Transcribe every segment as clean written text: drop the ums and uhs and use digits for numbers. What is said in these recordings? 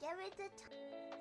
Give it the time.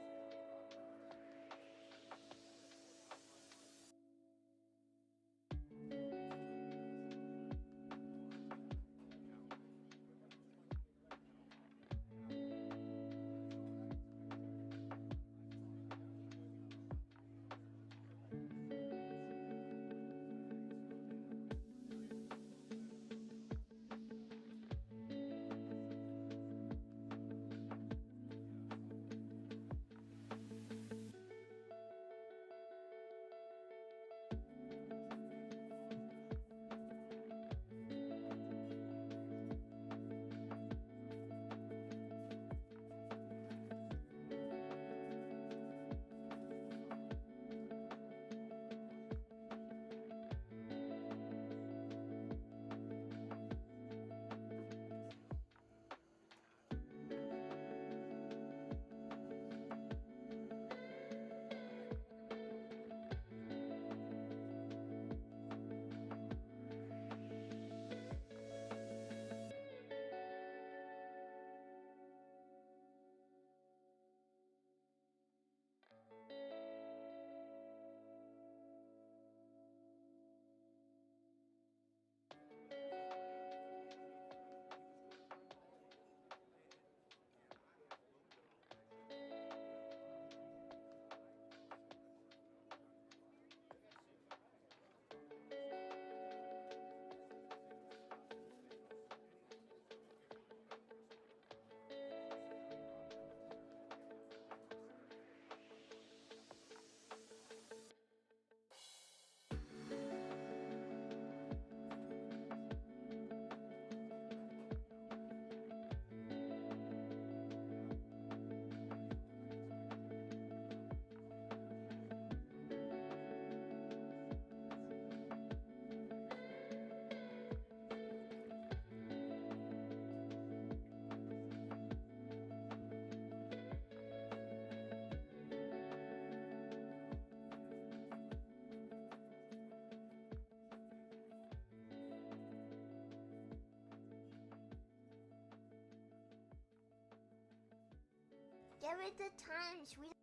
Give it the time, sweet.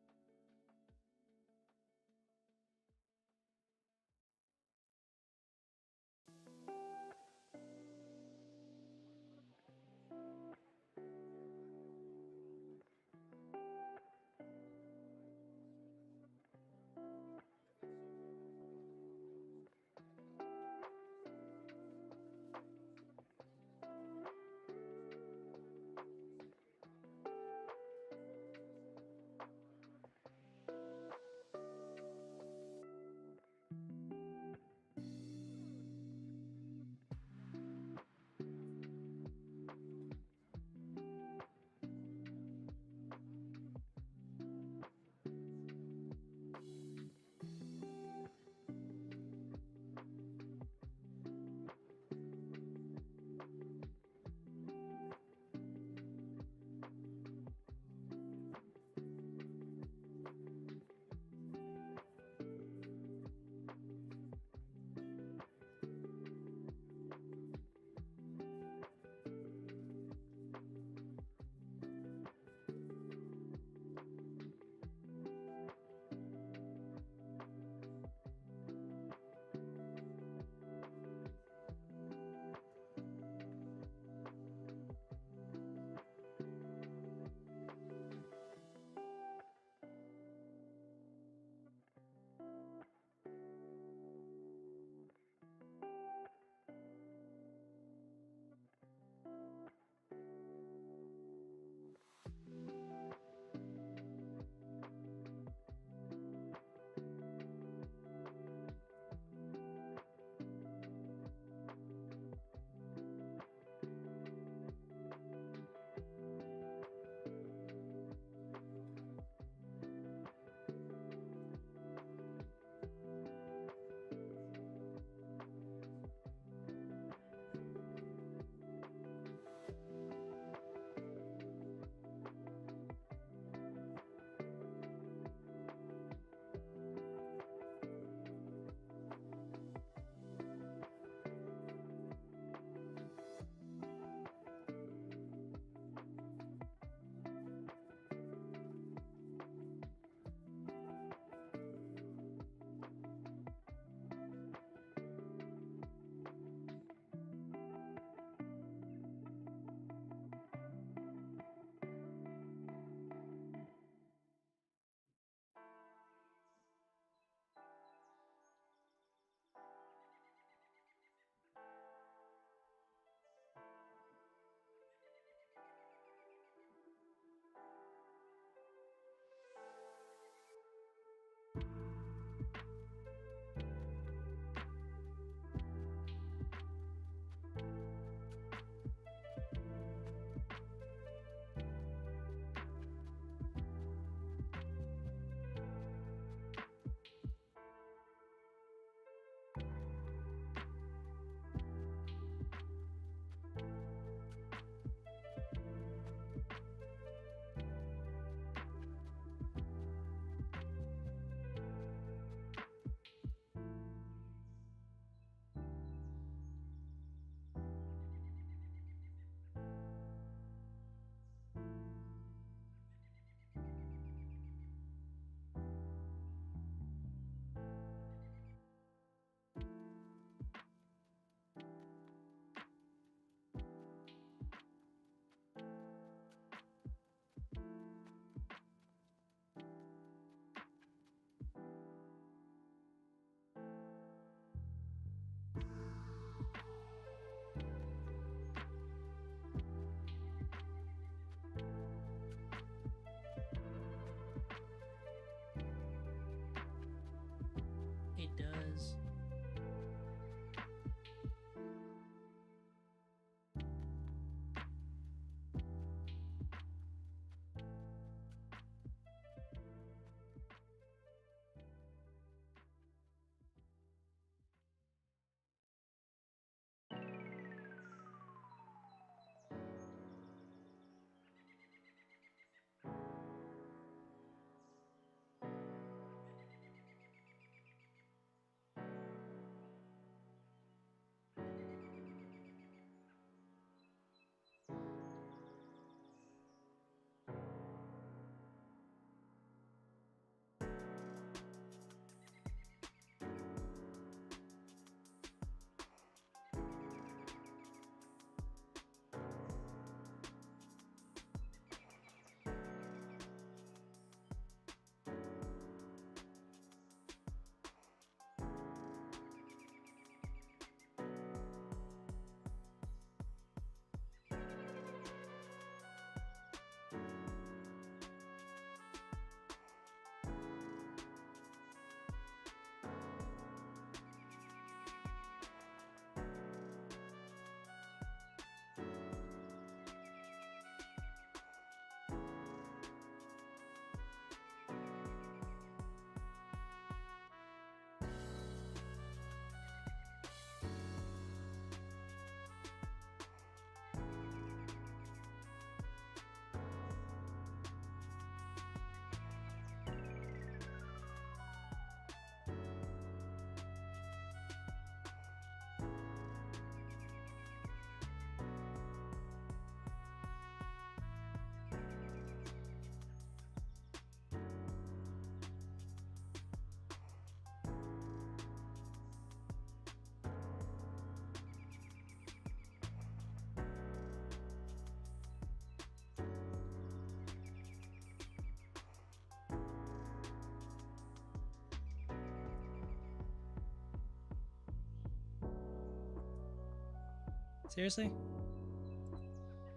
Seriously?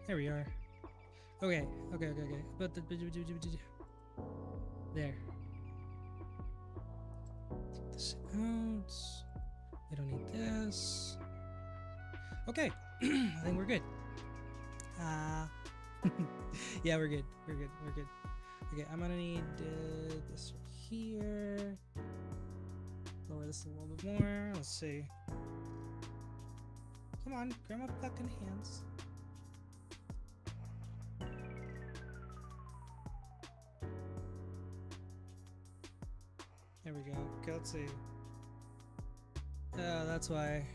There we are. Okay. But there. Take this out. We don't need this. Okay. I think we're good. Yeah, we're good. We're good. Okay, I'm gonna need this right here. Lower this a little bit more. Let's see. Come on, grab my fucking hands. There we go. Okay, let's see. That's why.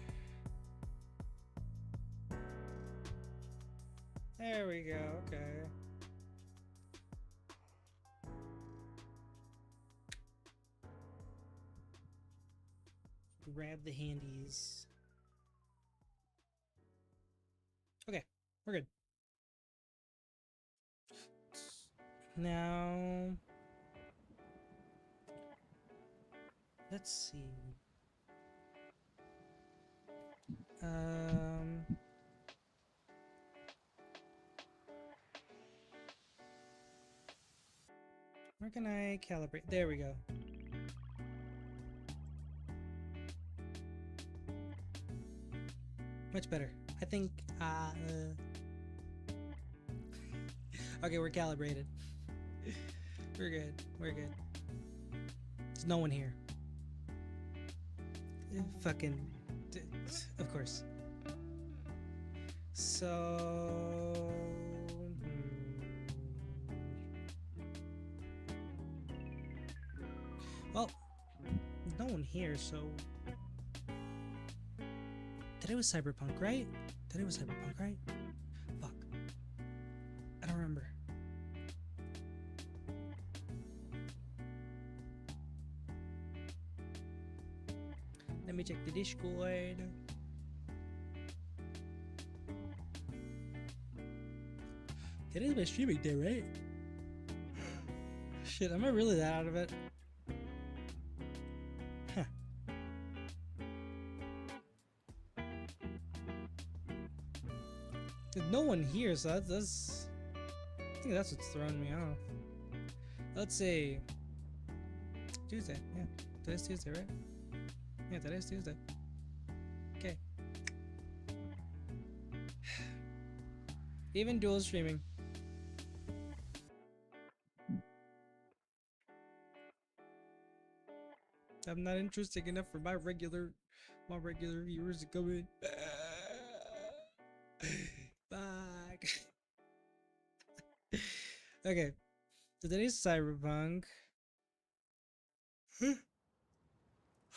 There we go. Okay. Grab the handies. Okay, we're good. Now, let's see. Where can I calibrate? There we go. Much better. I think, okay, we're calibrated. We're good. There's no one here. Fucking, of course. So, well, there's no one here, so today was Cyberpunk, right? Fuck. I don't remember. Let me check the Discord. Today's my streaming day, right? Shit, am I really that out of it? Huh. There's no one here, so that's I think that's what's throwing me off. Let's see. Tuesday, yeah. Today's Tuesday, right? Yeah, today's Tuesday. Okay. Even dual streaming. I'm not interesting enough for my regular viewers to come in. Fuck. Okay. So today's Cyberpunk.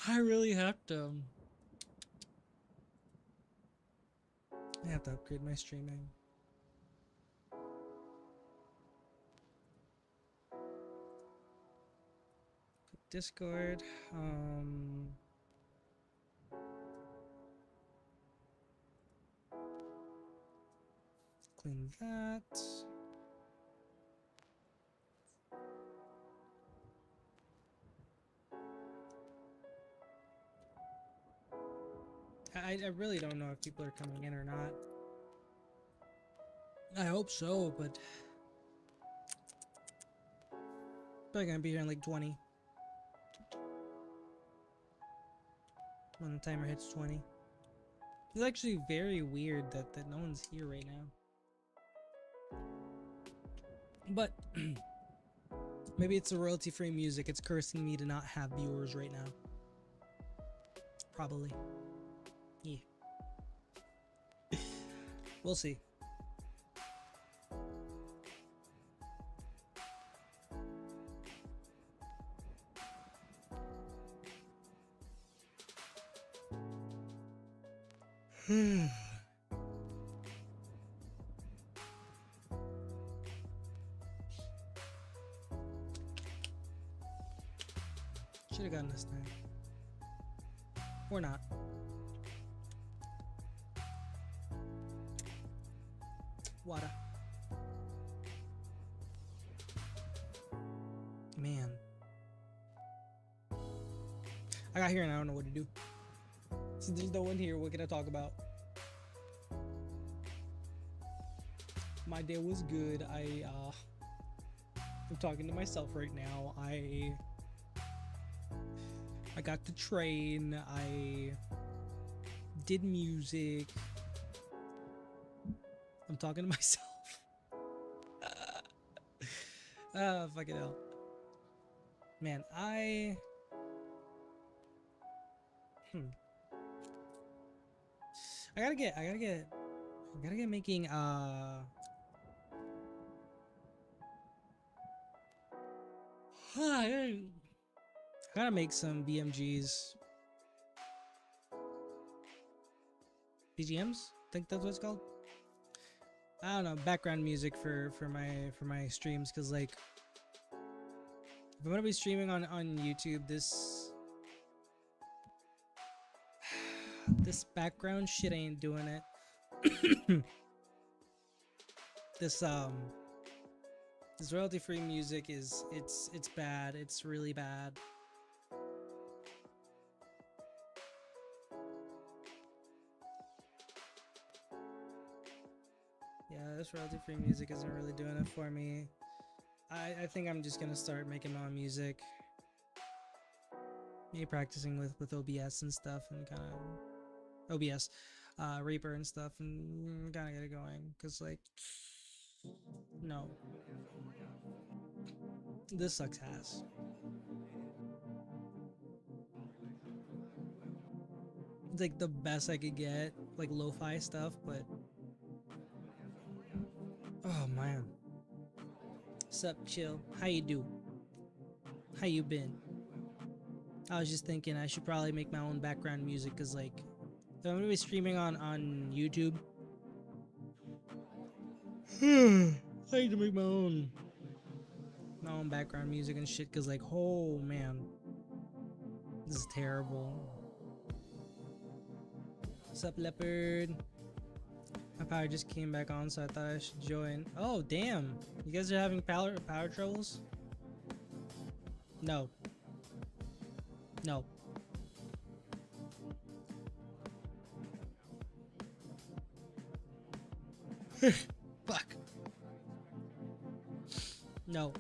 I really have to. I have to upgrade my streaming. Discord. Clean that. I really don't know if people are coming in or not. I hope so, but probably gonna be here in like 20. When the timer hits 20. It's actually very weird that no one's here right now. But maybe it's the royalty-free music. It's cursing me to not have viewers right now. Probably. Yeah. We'll see. Should have gotten this time. Or not. Water. Man. I got here and I don't know what to do. Since there's no one here, what can I talk about? My day was good. I'm talking to myself right now. I got to train. I did music. I'm talking to myself. Fucking hell. Man, I gotta get making I gotta make some BMGs. BGMs? I think that's what it's called. I don't know, background music for my streams, cause like if I'm gonna be streaming on YouTube, this background shit ain't doing it. This royalty free music is it's bad. It's really bad. Yeah, this royalty free music isn't really doing it for me. I think I'm just gonna start making my own music. Maybe practicing with OBS and stuff, and kind of OBS, Reaper and stuff, and kind of get it going. Cause like, no, this sucks ass. It's like the best I could get, like lo-fi stuff, but oh man. Sup, chill? How you do? How you been? I was just thinking I should probably make my own background music, cause like if I'm gonna be streaming on YouTube, I need to make my own background music and shit, cause like, oh man, this is terrible. Sup, Leopard? My power just came back on, so I thought I should join. Oh damn, you guys are having power troubles? No. No. Fuck. No.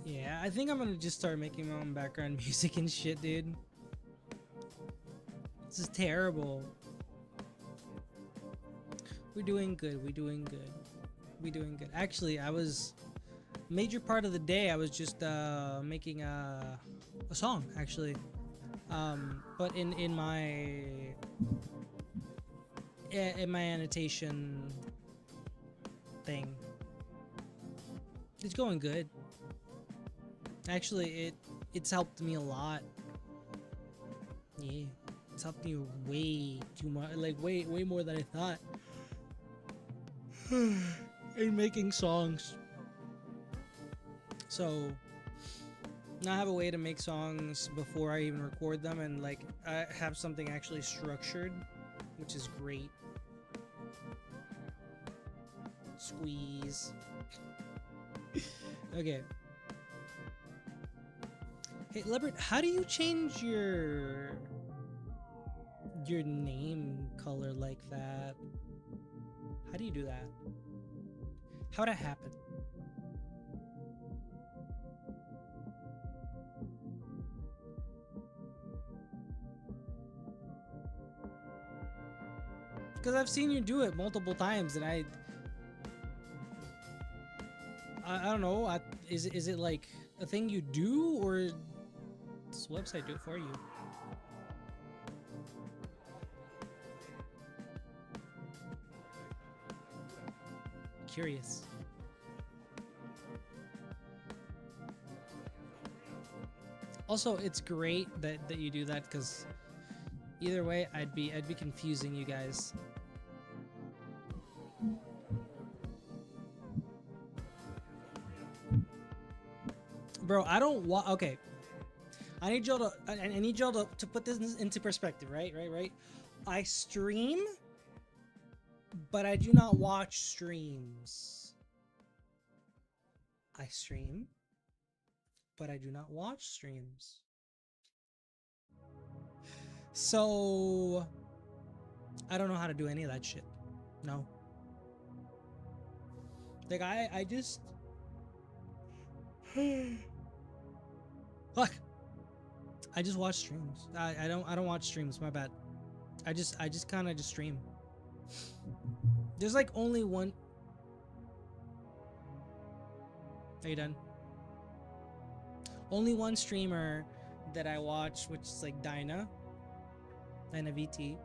Yeah, I think I'm gonna just start making my own background music and shit, dude. This is terrible. We're doing good. We're doing good. We're doing good. Actually, I was major part of the day. I was just making a song, actually. But in my annotation thing, it's going good. Actually, it's helped me a lot. Yeah, it's helped me way too much, like way more than I thought. In making songs. So now I have a way to make songs before I even record them, and like I have something actually structured, which is great. Squeeze. Okay. Hey, Leopard, how do you change your name color like that? How do you do that? How'd that happen? Because I've seen you do it multiple times, and I don't know. Is it like a thing you do, or does this website do it for you? Curious. Also, it's great that you do that, because either way, I'd be confusing you guys. Bro, I don't want. Okay, I need y'all to put this into perspective, right? I stream, but I do not watch streams. I stream, but I do not watch streams. So I don't know how to do any of that shit. No. Like I just fuck. I just watch streams. I don't watch streams, my bad. I just kind of just stream. There's like only one. Are you done? Only one streamer that I watch, which is like Dinah VT.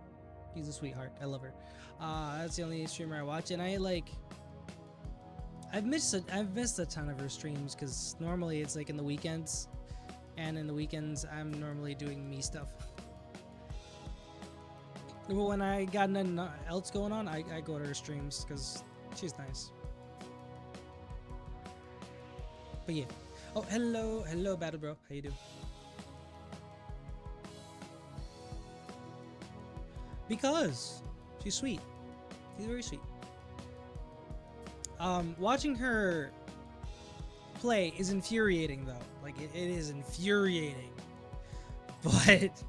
She's a sweetheart. I love her. That's the only streamer I watch, and I've missed a ton of her streams because normally it's like in the weekends, and in the weekends I'm normally doing me stuff. But when I got nothing else going on, I go to her streams because she's nice. But yeah. Oh, hello, Battle Bro. How you doing? Because she's sweet. She's very sweet. Watching her play is infuriating though. Like it is infuriating. But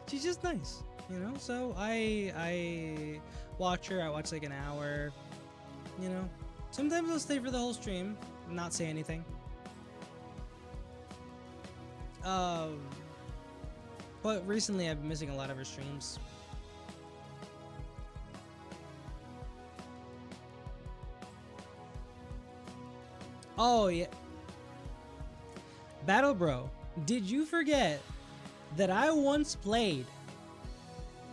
she's just nice, you know? So I watch her. I watch like an hour, you know? Sometimes I'll stay for the whole stream and not say anything. But recently I've been missing a lot of her streams. Oh yeah. Battle Bro, did you forget that I once played,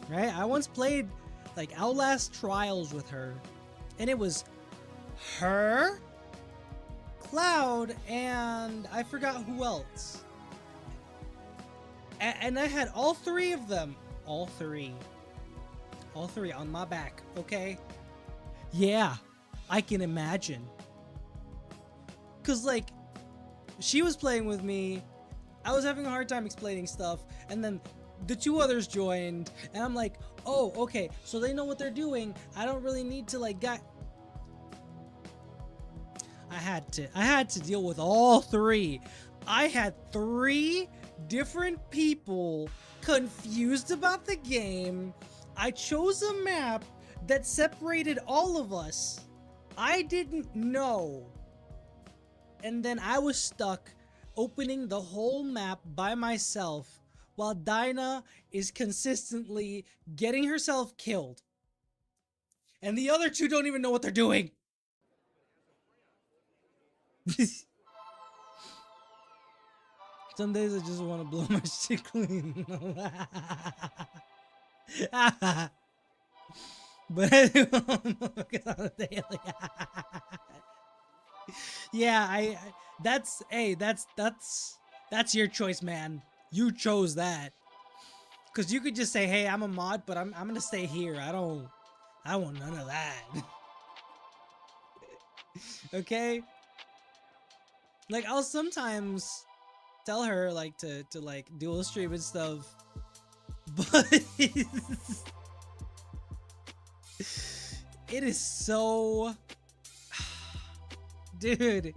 right? I once played like Outlast Trials with her, and it was her, Cloud, and I forgot who else. And I had all three of them. All three on my back, okay? Yeah, I can imagine. Cause like, she was playing with me, I was having a hard time explaining stuff, and then the two others joined, and I'm like, oh, okay, so they know what they're doing. I don't really need to like I had to deal with all three. I had three different people confused about the game. I chose a map that separated all of us. I didn't know. And then I was stuck opening the whole map by myself while Dinah is consistently getting herself killed. And the other two don't even know what they're doing. Some days I just want to blow my shit clean. But yeah, that's your choice, man. You chose that. Cause you could just say, hey, I'm a mod, but I'm gonna stay here. I want none of that. Okay? Like I'll sometimes tell her like to like dual stream and stuff, but it is so, dude,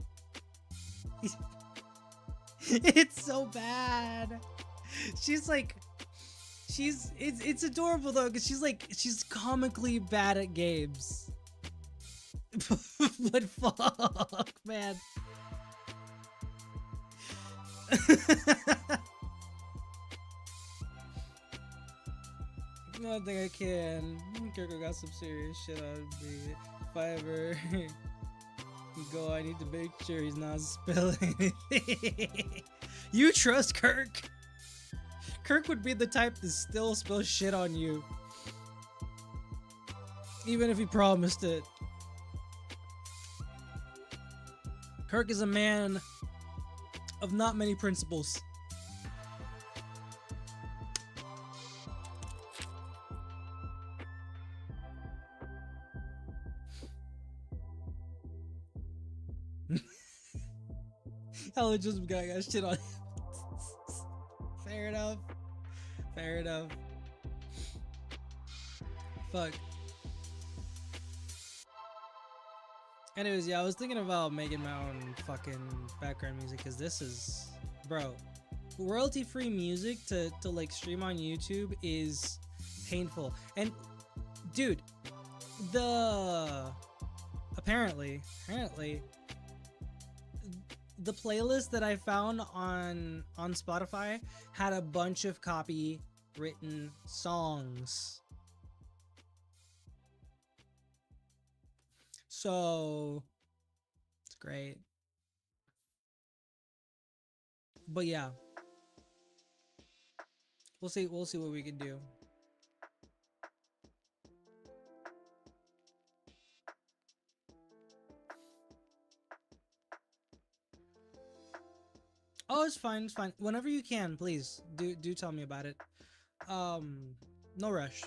it's so bad. She's like, it's adorable though, because she's comically bad at games. But fuck, man. No, I think I can. Kirko got some serious shit on me. If I ever go, I need to make sure he's not spilling anything. You trust Kirk? Kirk would be the type to still spill shit on you, even if he promised it. Kirk is a man of not many principles. Hell, it just got shit on him. Fair enough. Fair enough. Fuck. Anyways, yeah, I was thinking about making my own fucking background music, because this is, bro, royalty-free music to like stream on YouTube is painful. And dude, apparently the playlist that I found on Spotify had a bunch of copywritten songs. So it's great. But yeah. We'll see what we can do. Oh, it's fine, it's fine. Whenever you can, please do tell me about it. No rush.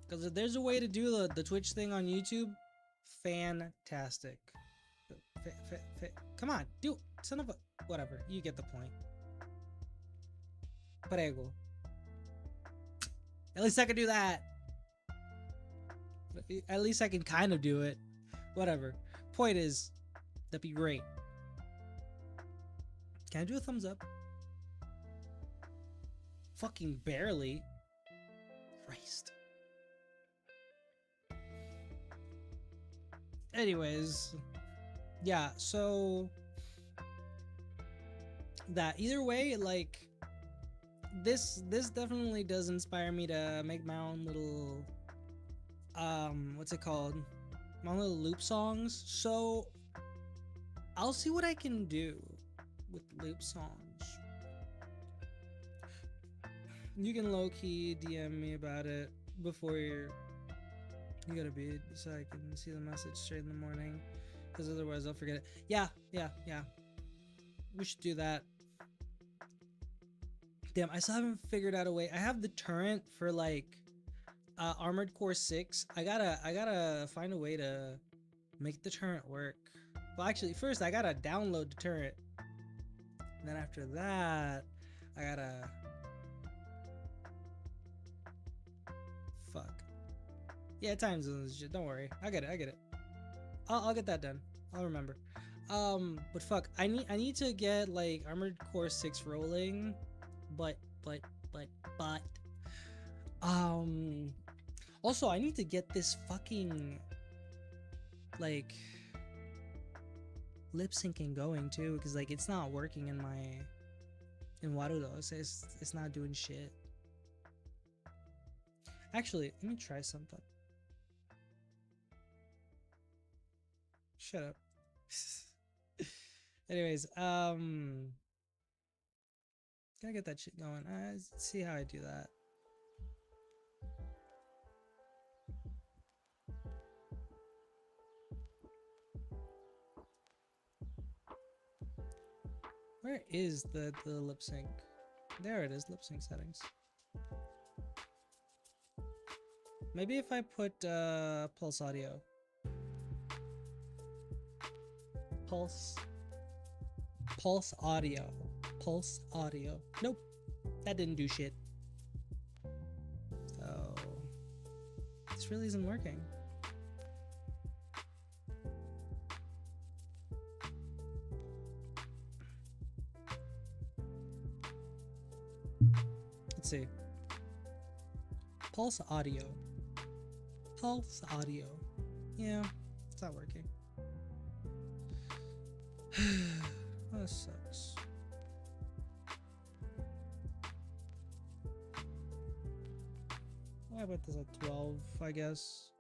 Because if there's a way to do the Twitch thing on YouTube, fantastic. Come on, do son of a whatever. You get the point. Prego. At least I can do that. At least I can kind of do it. Whatever. Point is, that'd be great. Can I do a thumbs up? Fucking barely. Christ. Anyways, yeah, so that either way, like this definitely does inspire me to make my own little what's it called? My own little loop songs. So I'll see what I can do with loop songs. You can low-key DM me about it before you go to bed so I can see the message straight in the morning, because otherwise I'll forget it. Yeah. We should do that. Damn, I still haven't figured out a way. I have the torrent for like Armored Core 6. I gotta find a way to make the torrent work. Well, actually, first I gotta download the torrent. Then after that, I gotta... Fuck. Yeah, time zones shit. Don't worry. I get it. I'll get that done. I'll remember. But fuck, I need to get like Armored Core 6 rolling, but also I need to get this fucking like lip syncing going too, because like it's not working in Warudo. It's not doing shit. Actually, let me try something. Shut up. Anyways, gotta get that shit going. Let's see how I do that. Where is the lip sync? There it is, lip sync settings. Maybe if I put pulse audio. Pulse audio. Nope, that didn't do shit. So this really isn't working. Let's see. Pulse audio. Yeah, it's not working. That sucks. Why about this at 12, I guess?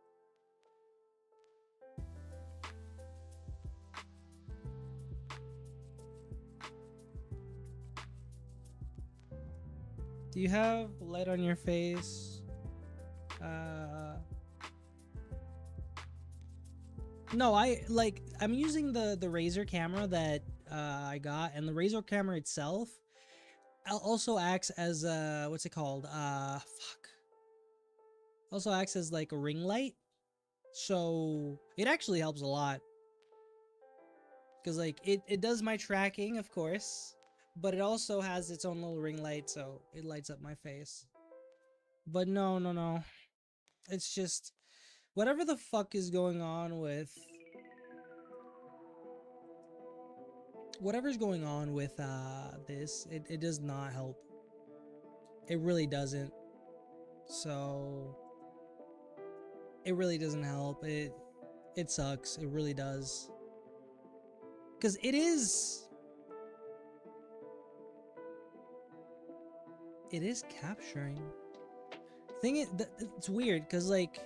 Do you have light on your face? No, I'm using the Razer camera that I got, and the Razer camera itself also acts as what's it called? Also acts as like a ring light. So it actually helps a lot. Cause like it does my tracking, of course, but it also has its own little ring light, so it lights up my face. But no. It's just whatever the fuck is going on with whatever's going on with this, it does not help. It really doesn't. So it really doesn't help. It sucks. It really does. Because it is capturing. It's weird because like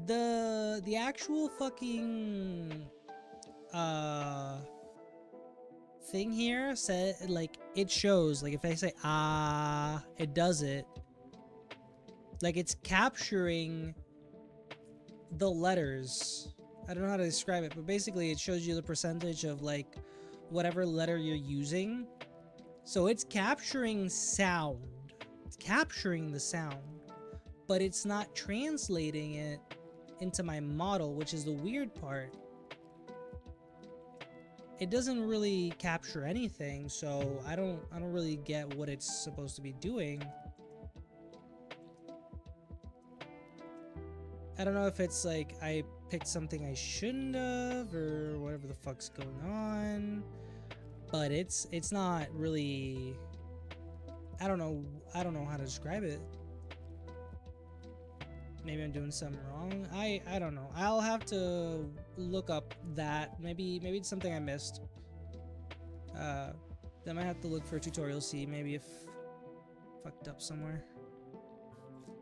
the actual fucking thing here said, like, it shows, like, if I say it does it, like, it's capturing the letters. I don't know how to describe it, but basically it shows you the percentage of like whatever letter you're using. So it's capturing sound. It's capturing the sound, but it's not translating it into my model, which is the weird part. It doesn't really capture anything, so I don't really get what it's supposed to be doing. I don't know if it's like I picked something I shouldn't have or whatever the fuck's going on, but it's not really, I don't know how to describe it. Maybe I'm doing something wrong. I don't know. I'll have to look up that. Maybe it's something I missed. Then I might have to look for a tutorial, see maybe if fucked up somewhere.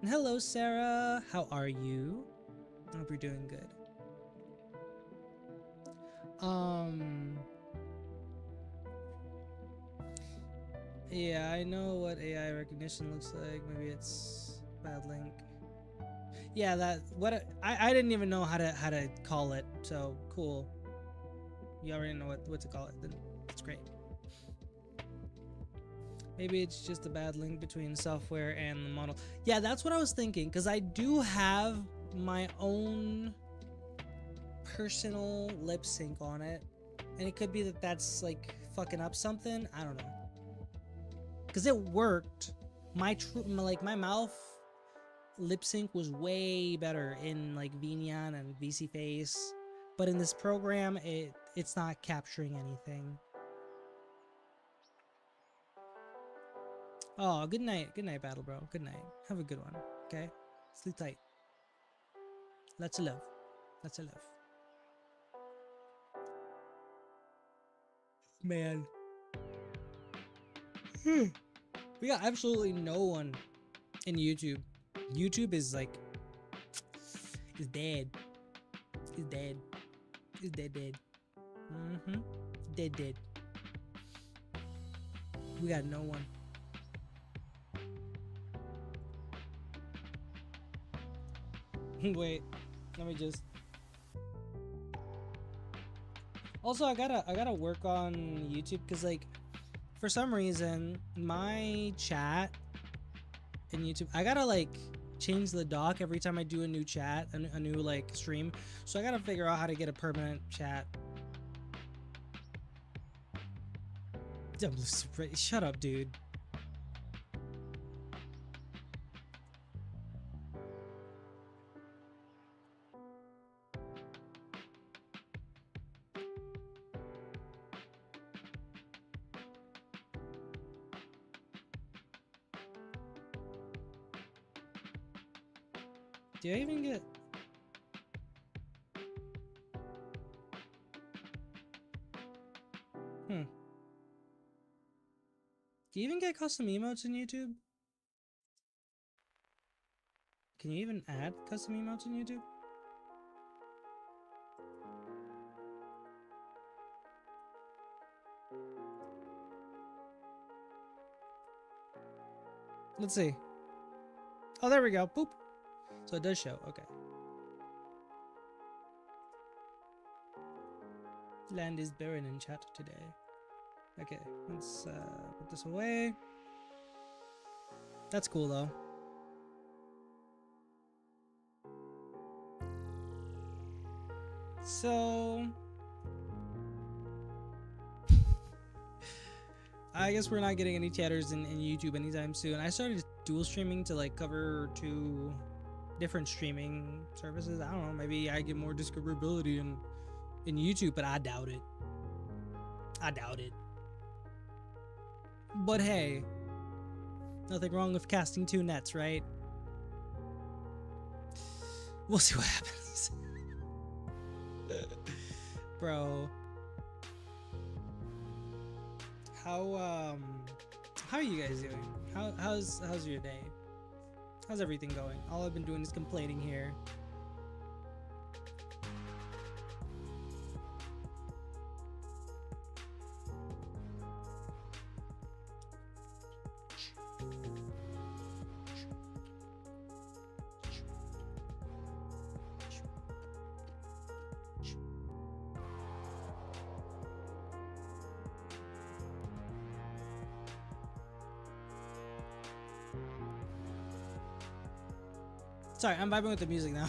And hello, Sarah. How are you? I hope you're doing good. Yeah, I know what AI recognition looks like. Maybe it's bad link. Yeah, that I didn't even know how to call it. So cool. You already know what to call it. Then that's great. Maybe it's just a bad link between software and the model. Yeah, that's what I was thinking, because I do have my own personal lip sync on it, and it could be that that's like fucking up something. I don't know, because it worked. My mouth lip sync was way better in like Vinian and VC Face, but in this program it's not capturing anything. Oh, good night, Battle Bro. Good night. Have a good one. Okay, sleep tight. Lots of love. Lots of love. Man. We got absolutely no one in YouTube. YouTube is like, is dead. Is dead. Is dead. Dead. We got no one. Wait, let me just. Also, I gotta work on YouTube, because like, for some reason, my chat in YouTube, I gotta like change the dock every time I do a new chat, a new like stream. So I gotta figure out how to get a permanent chat. Shut up, dude. Do I even get... Do you even get custom emotes in YouTube? Can you even add custom emotes in YouTube? Let's see. Oh, there we go. Boop. So it does show. Okay. Land is barren in chat today. Okay, let's put this away. That's cool though. So I guess we're not getting any chatters in YouTube anytime soon. I started dual streaming to like cover 2 different streaming services. I don't know, maybe I get more discoverability in YouTube, but I doubt it. I doubt it. But hey, nothing wrong with casting two nets, right? We'll see what happens. Bro. How are you guys doing? How's your day? How's everything going? All I've been doing is complaining here. Sorry, I'm vibing with the music now.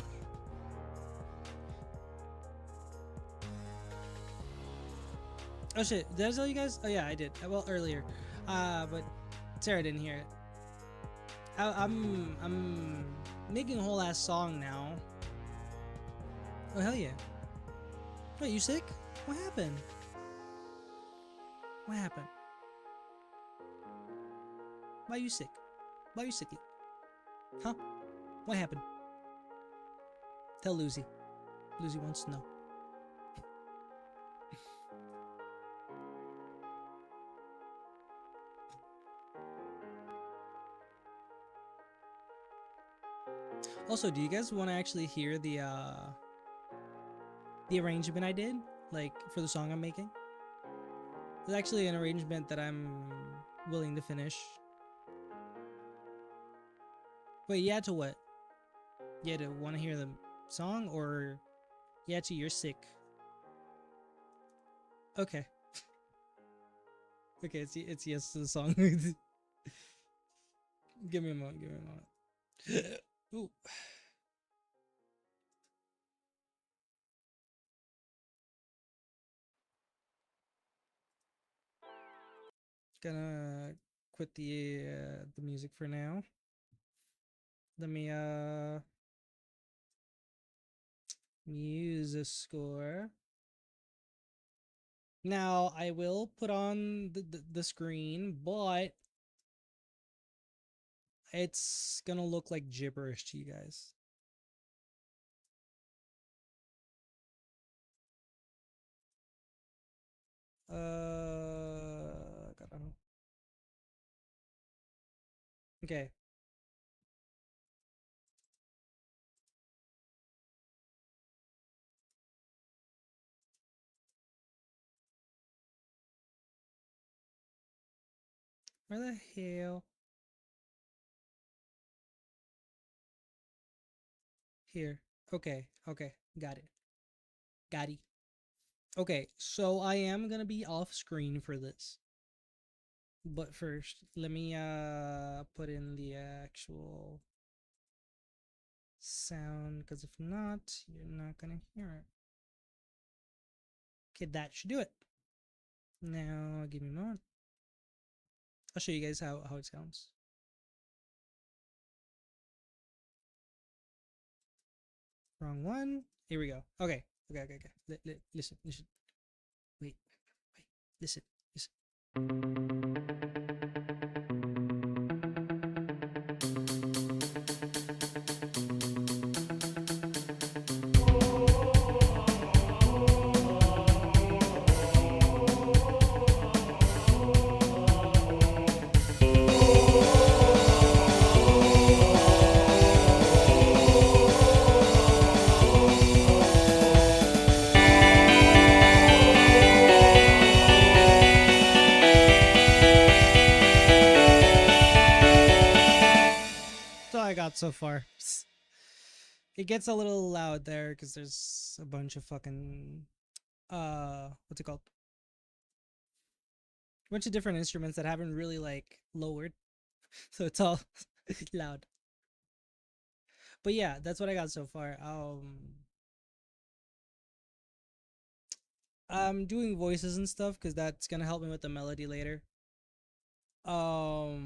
Oh shit, did I tell you guys? Oh yeah, I did. Well, earlier. But Sarah didn't hear it. I'm making a whole ass song now. Oh hell yeah. Wait, you sick? What happened? What happened? Why are you sick? Why are you sickly? Huh? What happened? Tell Lucy. Lucy wants to know. Also, do you guys want to actually hear the arrangement I did, like for the song I'm making? It's actually an arrangement that I'm willing to finish. Wait, yeah to what? Yeah, to want to hear the song, or yeah to you're sick? Okay. Okay, it's yes to the song. Give me a moment. Give me a moment. Ooh. Gonna quit the music for now. Let me use a score. Now I will put on the screen, but it's gonna look like gibberish to you guys. Gotta. Okay. Where the hell? Here. Okay. Okay. Got it. Got it. Okay. So I am gonna be off screen for this. But first, let me put in the actual sound, because if not, you're not gonna hear it. Okay, that should do it. Now, give me a moment. I'll show you guys how it sounds. Wrong one. Here we go. Okay. Okay. Listen. Wait. Listen. I got so far. It gets a little loud there because there's a bunch of fucking what's it called? A bunch of different instruments that haven't really like lowered, so it's all loud. But yeah, that's what I got so far. I'm doing voices and stuff because that's gonna help me with the melody later. I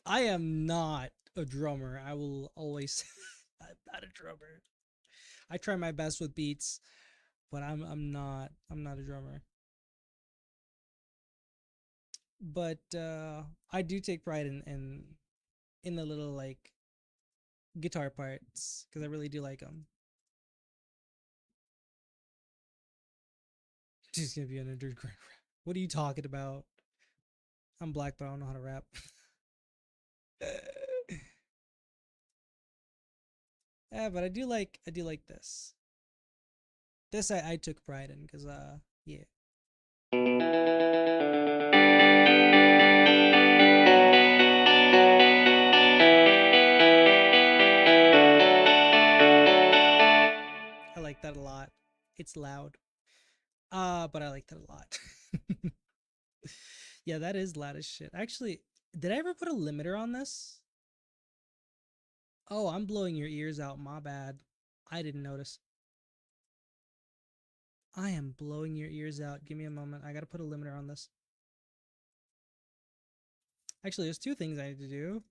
am not a drummer. I will always I'm not a drummer. I try my best with beats, but I'm not a drummer. But I do take pride in the little like guitar parts because I really do like them. She's gonna be an underground rap. What are you talking about? I'm black, but I don't know how to rap. Yeah, but I do like this. This I took pride in because yeah. I like that a lot. It's loud. But I like that a lot. Yeah, that is loud as shit. Actually, did I ever put a limiter on this? Oh, I'm blowing your ears out. My bad. I didn't notice. I am blowing your ears out. Give me a moment. I gotta put a limiter on this. Actually, there's two things I need to do.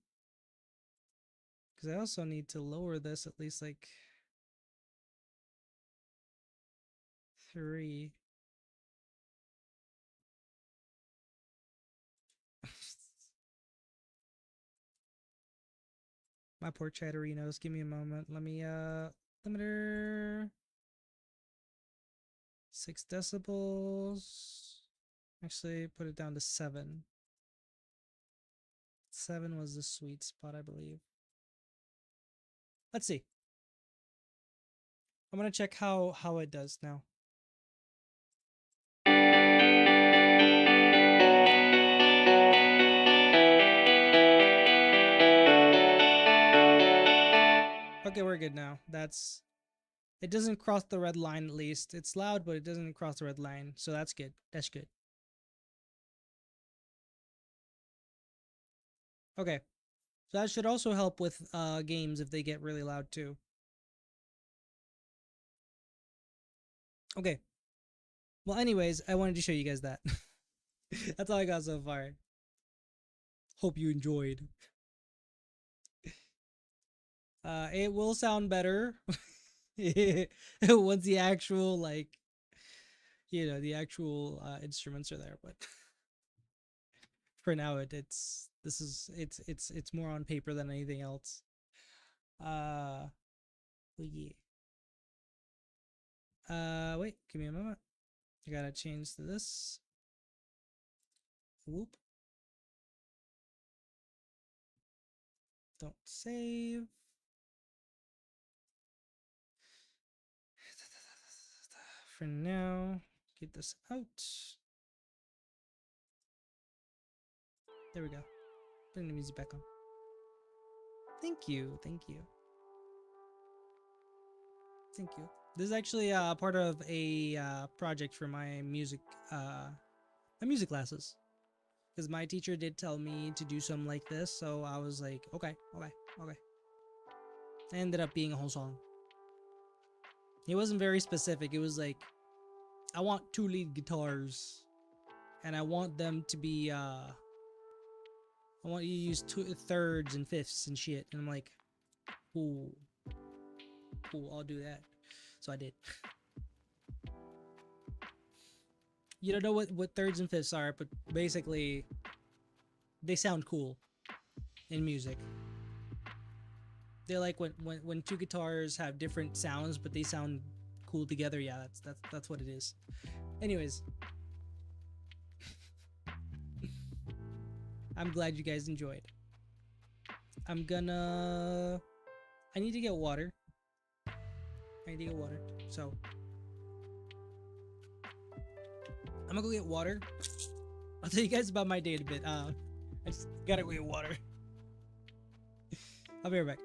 Because I also need to lower this at least like 3. My poor chatterinos. Give me a moment. Let me limiter 6 decibels. Actually, put it down to 7. 7 was the sweet spot, I believe. Let's see. I'm gonna check how it does now. Okay, we're good now. It doesn't cross the red line at least. It's loud, but it doesn't cross the red line, so that's good. That's good. Okay. So that should also help with games if they get really loud too. Okay. Well, anyways, I wanted to show you guys that. That's all I got so far. Hope you enjoyed. It will sound better once the actual like the actual instruments are there, but for now it's more on paper than anything else. Well, yeah. Wait, give me a moment. I gotta change to this. Whoop. Don't save. For now, get this out. There we go. Bring the music back on. Thank you, thank you. Thank you. This is actually part of a project for my music classes. Because my teacher did tell me to do something like this, so I was like, okay. It ended up being a whole song. It wasn't very specific. It was like, I want 2 lead guitars, and I want them to be I want you to use thirds and fifths and shit. And I'm like, cool, I'll do that. So I did. You don't know what thirds and fifths are, but basically, they sound cool in music. They're like when 2 guitars have different sounds, but they sound cool together. Yeah, that's what it is. Anyways, I'm glad you guys enjoyed. I need to get water. So I'm gonna go get water. I'll tell you guys about my day in a bit. I just gotta go get water. I'll be right back.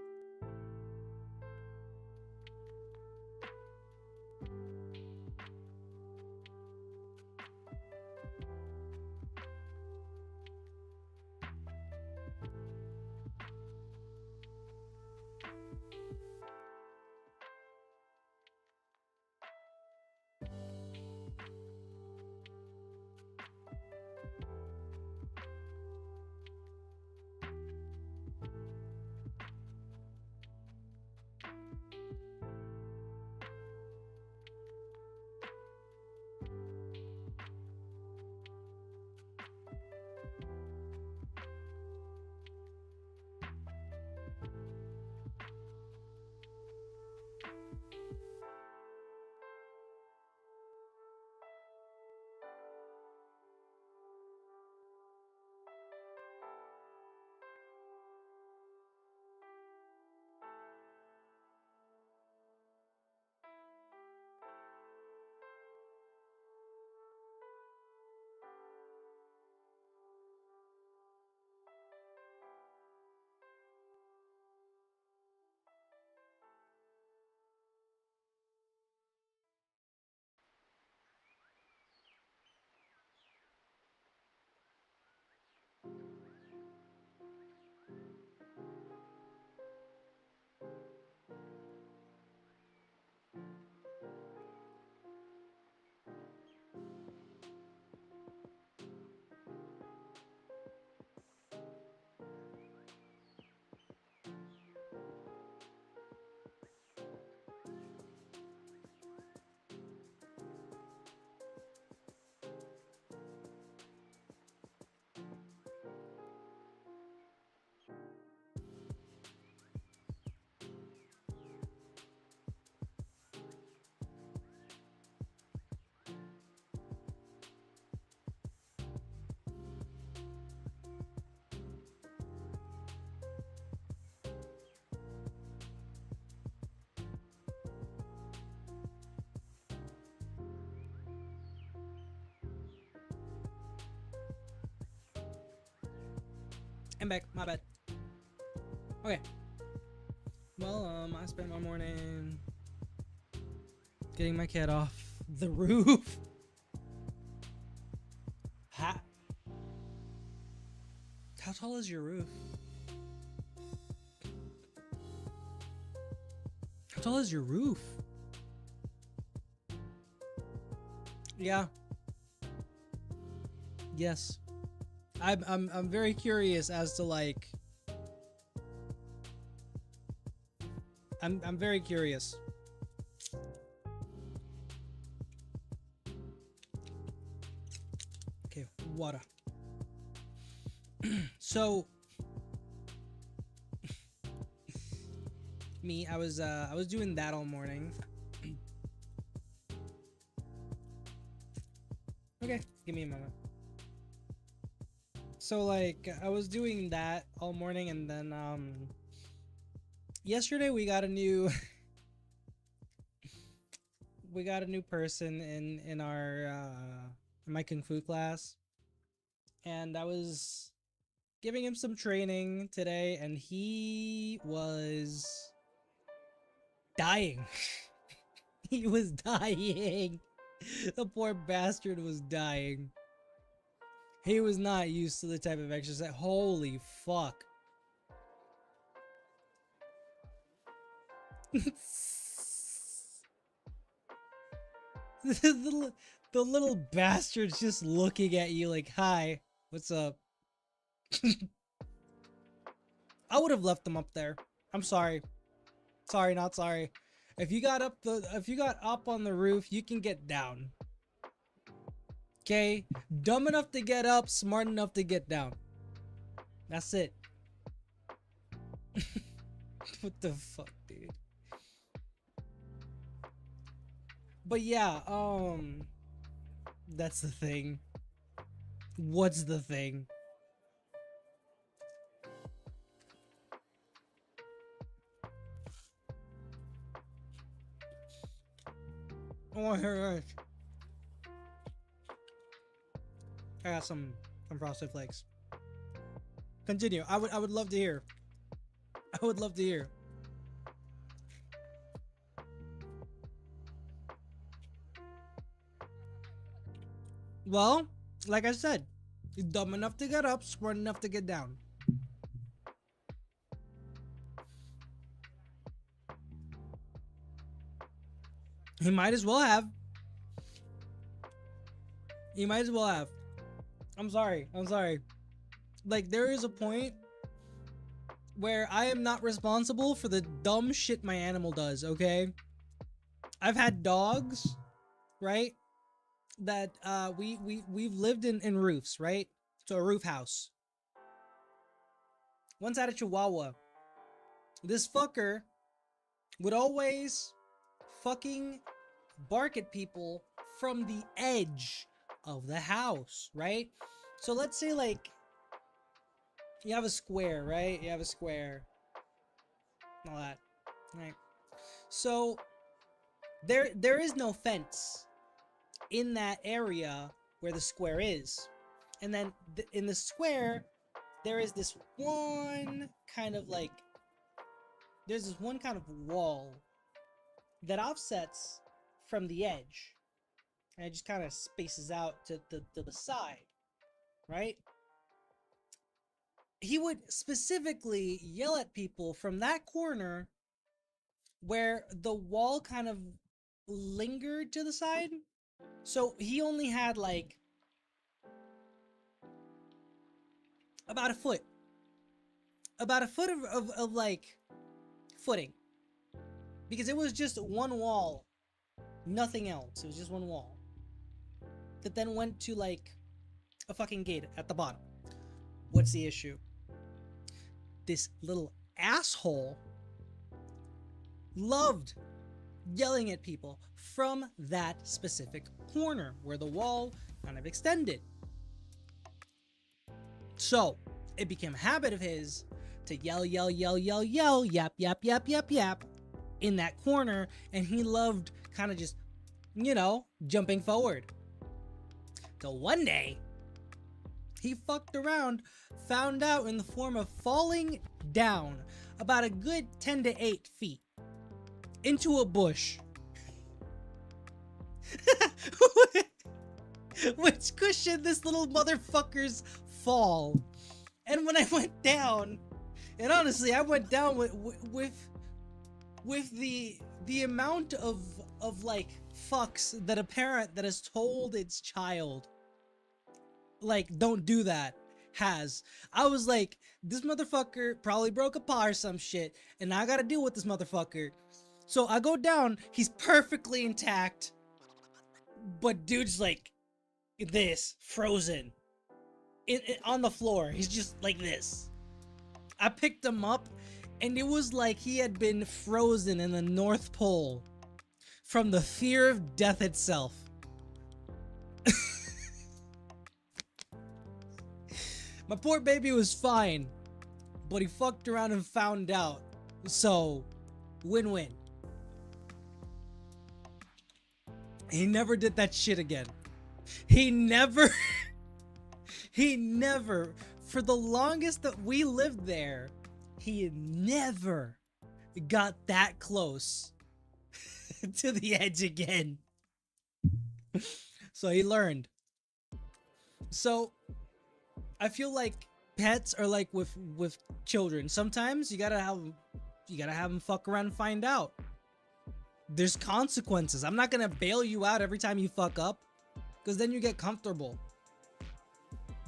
I'm back. My bad. Okay. Well, I spent my morning getting my cat off the roof. How tall is your roof? How tall is your roof? Yeah. Yes. I'm very curious as to like I'm very curious. Okay, water. So me, I was doing that all morning. Okay, give me a moment. So like I was doing that all morning, and then yesterday we got a new person in our in my kung fu class, and I was giving him some training today, and he was dying. He was dying. The poor bastard was dying. He was not used to the type of exercise. Holy fuck. the little bastard's just looking at you like, hi, what's up? I would have left them up there. I'm sorry. Sorry, not sorry. If you got up on the roof, you can get down. Okay? Dumb enough to get up, smart enough to get down. That's it. What the fuck, dude? But yeah, that's the thing. What's the thing? Oh, I hear it. I got some frosted flakes. Continue. I would love to hear. I would love to hear. Well, like I said, he's dumb enough to get up, smart enough to get down. He might as well have. He might as well have. I'm sorry. I'm sorry. Like, there is a point where I am not responsible for the dumb shit my animal does, okay? I've had dogs, right? That we've lived in roofs, right? So a roof house. Once had a Chihuahua. This fucker would always fucking bark at people from the edge of the house, right? So let's say like you have a square, right? You have a square. All that, right? So there is no fence in that area where the square is. And then in the square, there is this one kind of like, there's this one kind of wall that offsets from the edge. And it just kind of spaces out to the side, right? He would specifically yell at people from that corner where the wall kind of lingered to the side. So he only had like about a foot of like footing, because it was just one wall, nothing else. It was just one wall that then went to like a fucking gate at the bottom. What's the issue? This little asshole loved yelling at people from that specific corner where the wall kind of extended. So it became a habit of his to yell, yap, yap in that corner, and he loved kind of just, you know, jumping forward. Till one day, He fucked around, found out in the form of falling down about a good 10 to 8 feet into a bush. Which cushioned this little motherfucker's fall. And when I went down, and honestly, I went down with the amount of like fucks that a parent that has told its child, like, don't do that, has. I was like, this motherfucker probably broke a paw or some shit, and I gotta deal with this motherfucker. So I go down, he's perfectly intact, but dude's like this, frozen on the floor. He's just like this. I picked him up, and it was like he had been frozen in the North Pole from the fear of death itself. My poor baby was fine, but he fucked around and found out. So, win-win. He never did that shit again. He never, for the longest that we lived there, he never got that close to the edge again. So he learned. So I feel like pets are like with children. Sometimes you gotta have them fuck around and find out. There's consequences. I'm not gonna bail you out every time you fuck up, because then you get comfortable.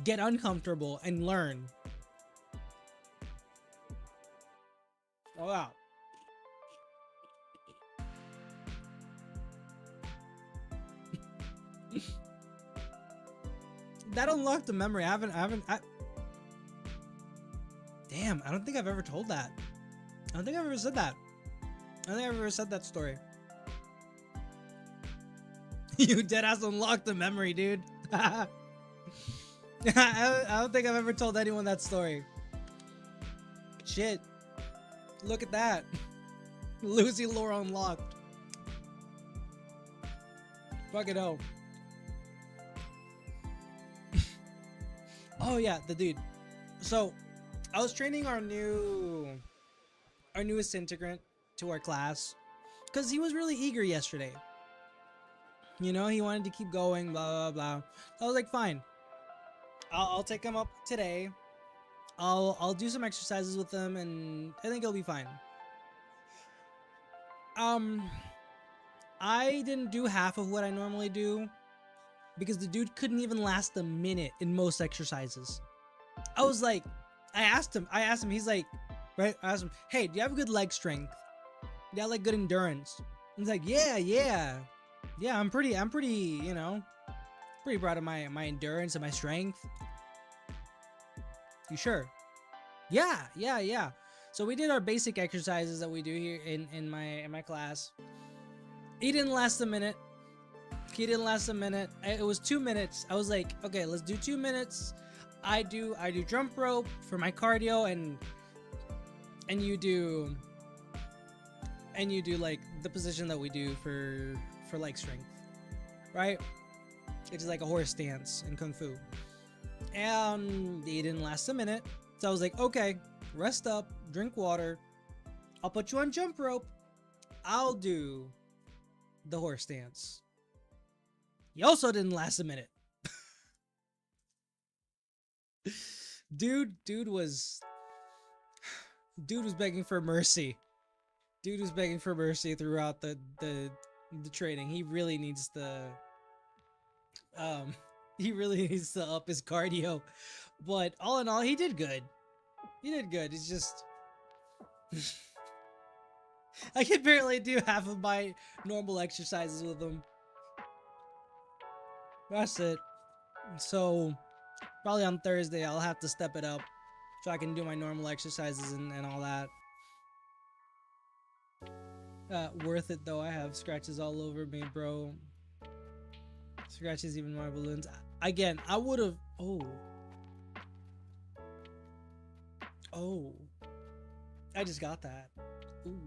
Get uncomfortable and learn. Oh wow. That unlocked a memory. I damn, I don't think I've ever told that. I don't think I've ever said that. I don't think I've ever said that story. You deadass unlocked the memory, dude. I don't think I've ever told anyone that story. Shit. Look at that. Lucy lore unlocked. Fuck it, oh. Oh yeah, the dude. So, I was training our newest integrant to our class, because he was really eager yesterday. You know, he wanted to keep going, blah, blah, blah. I was like, fine. I'll take him up today. I'll do some exercises with him, and I think he'll be fine. I didn't do half of what I normally do, because the dude couldn't even last a minute in most exercises. I was like, I asked him, he's like, right? I asked him, hey, do you have good leg strength? Do you have like good endurance? He's like, yeah, I'm pretty, you know, pretty proud of my endurance and my strength. You sure? Yeah. So we did our basic exercises that we do here in my class. He didn't last a minute. It was 2 minutes. I was like, okay, let's do 2 minutes. I do jump rope for my cardio, and you do like the position that we do for leg strength, right? It's like a horse stance in Kung Fu. And it didn't last a minute. So I was like, okay, rest up, drink water. I'll put you on jump rope. I'll do the horse stance. He also didn't last a minute. Dude was begging for mercy. Dude was begging for mercy throughout the training. He really needs to up his cardio. But all in all, he did good. It's just I can barely do half of my normal exercises with him. That's it. So probably on Thursday I'll have to step it up so I can do my normal exercises and all that. Worth it though. I have scratches all over me, bro. Scratches even my balloons. Again, I would have. Oh. I just got that. Ooh.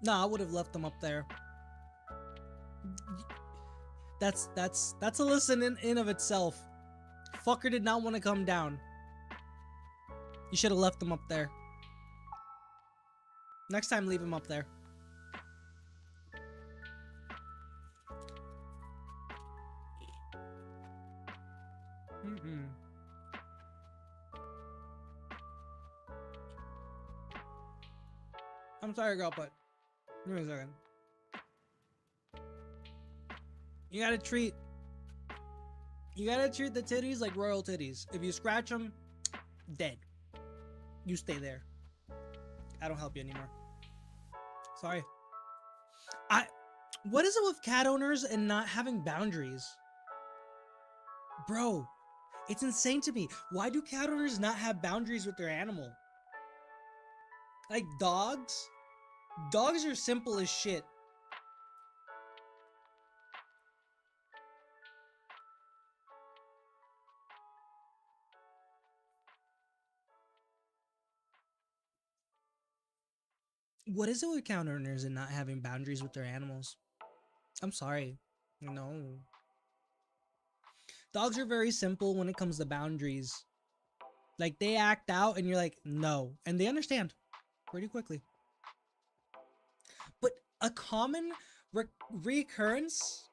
No, I would have left them up there. That's a lesson in of itself. Fucker did not want to come down. You should have left him up there. Next time, leave him up there. I'm sorry, girl, but give me a second. You gotta treat the titties like royal titties. If you scratch them, dead. You stay there. I don't help you anymore. Sorry. What is it with cat owners and not having boundaries? Bro, it's insane to me. Why do cat owners not have boundaries with their animal? Like dogs? Dogs are simple as shit. What is it with cat owners and not having boundaries with their animals? I'm sorry. No. Dogs are very simple when it comes to boundaries. Like, they act out and you're like, no. And they understand pretty quickly. But a common recurrence?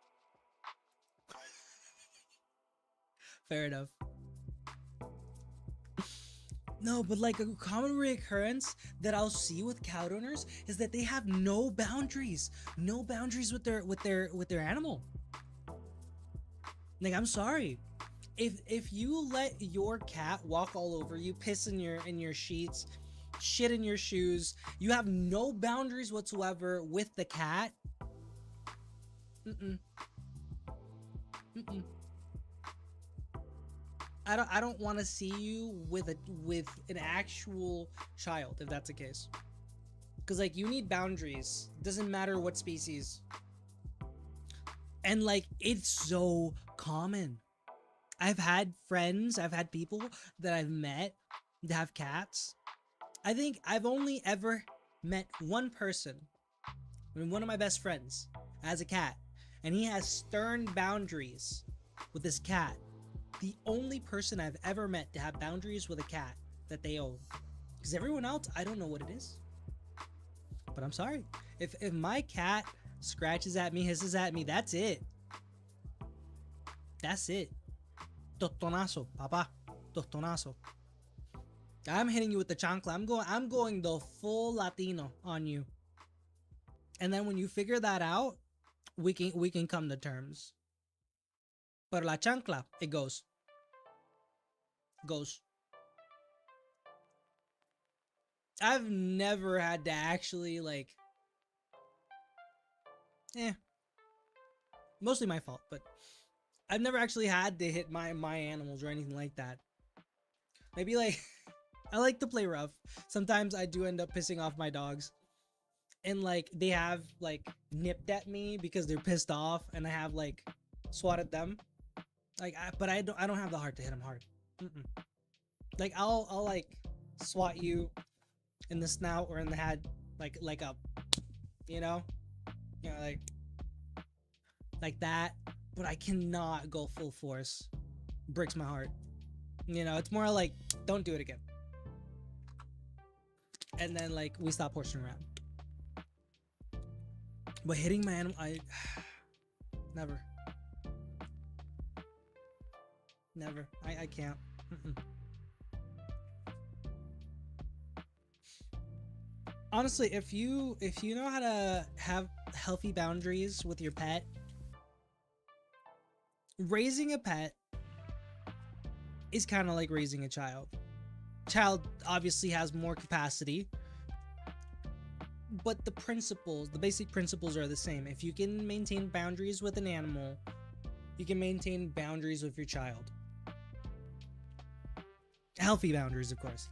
Fair enough. No, but like a common reoccurrence that I'll see with cat owners is that they have no boundaries with their animal. Like, I'm sorry, if you let your cat walk all over you, piss in your sheets, shit in your shoes, you have no boundaries whatsoever with the cat. I don't want to see you with an actual child if that's the case. Cause like, you need boundaries. Doesn't matter what species. And like, it's so common. I've had friends, I've had people that I've met that have cats. I think I've only ever met one person, one of my best friends, has a cat, and he has stern boundaries with his cat. The only person I've ever met to have boundaries with a cat that they own. Because everyone else, I don't know what it is. But I'm sorry. If my cat scratches at me, hisses at me, that's it. That's it. Tostonazo, papa. Tostonazo. I'm hitting you with the chancla. I'm going the full Latino on you. And then when you figure that out, we can come to terms. But la chancla, it goes. I've never had to actually like, mostly my fault, but I've never actually had to hit my animals or anything like that. Maybe like, I like to play rough. Sometimes I do end up pissing off my dogs. And like, they have like nipped at me because they're pissed off, and I have like swatted them. Like, but I don't have the heart to hit them hard. Like, I'll like swat you in the snout or in the head, like a, like that. But I cannot go full force. Breaks my heart. It's more like, don't do it again. And then like, we stop horsing around. But hitting my animal, never. I can't. Honestly, if you know how to have healthy boundaries with your pet, raising a pet is kind of like raising a child. Child obviously has more capacity, but the basic principles are the same. If you can maintain boundaries with an animal, you can maintain boundaries with your child. Healthy boundaries, of course.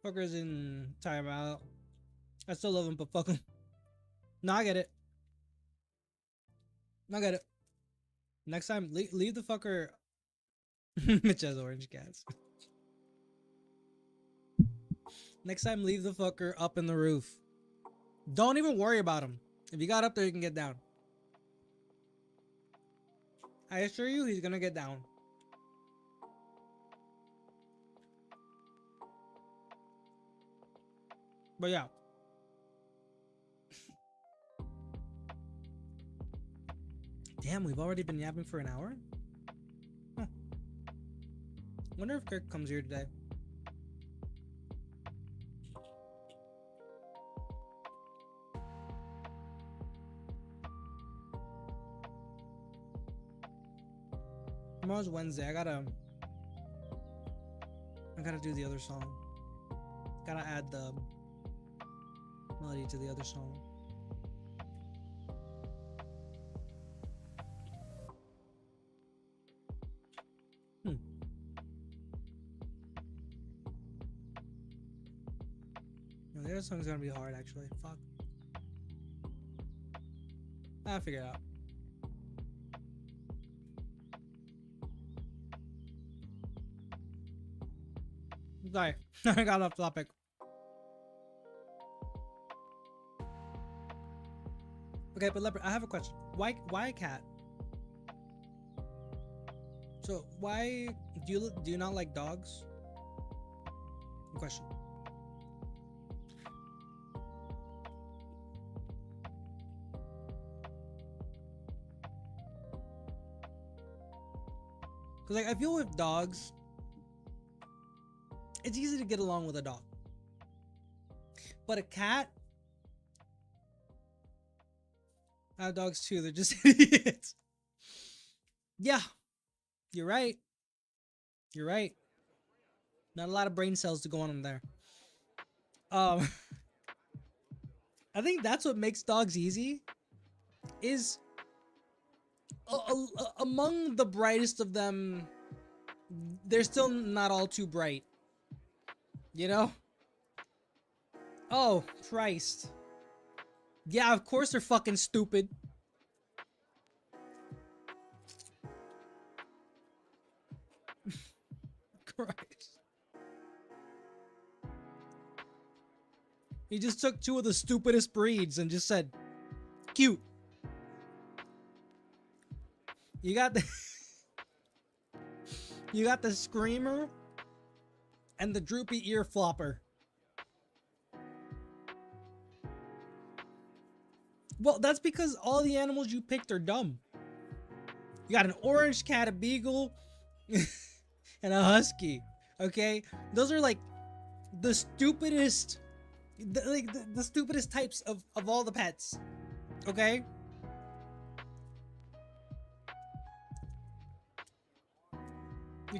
Fuckers in timeout. I still love him, but fuck him. No, I get it. I get it. Next time, leave the fucker Mitch has orange cats. Next time, leave the fucker up in the roof. Don't even worry about him. If you got up there, you can get down. I assure you, he's gonna get down. But yeah. Damn, we've already been yapping for an hour? Huh. Wonder if Kirk comes here today. Tomorrow's Wednesday. I gotta do the other song. Gotta add the melody to the other song. No, the other song's gonna be hard actually. Fuck. I'll figure it out. Sorry, I got off topic. Okay, but Leopard, I have a question. Why a cat? So why do you not like dogs? Question. Cause like I feel with dogs, it's easy to get along with a dog. But a cat, I have dogs too, they're just idiots. Yeah, you're right. You're right. Not a lot of brain cells to go on in there. I think that's what makes dogs easy. Is among the brightest of them, they're still not all too bright. You know? Oh, Christ. Yeah, of course they're fucking stupid. Christ. He just took two of the stupidest breeds and just said, cute. You got the you got the screamer and the droopy ear flopper. Well, that's because all the animals you picked are dumb. You got an orange cat, a beagle, and a husky. Okay? Those are like the stupidest the stupidest types of all the pets. Okay?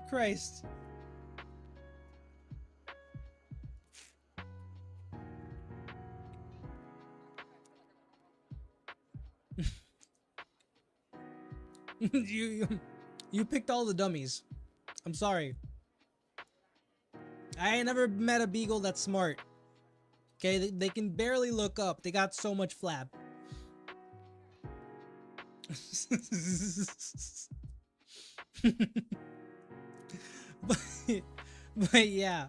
Christ. you picked all the dummies. I'm sorry. I ain't never met a beagle that's smart. Okay, they can barely look up. They got so much flab. but yeah.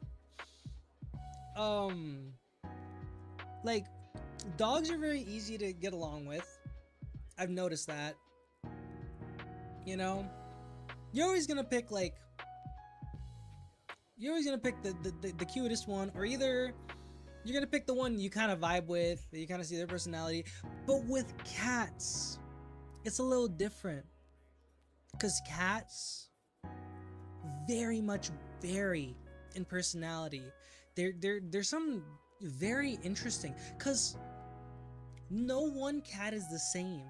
Like dogs are very easy to get along with. I've noticed that. You know, you're always gonna pick the cutest one, or either you're gonna pick the one you kind of vibe with, that you kind of see their personality. But with cats, it's a little different, because cats very much vary in personality. There's some very interesting, because no one cat is the same.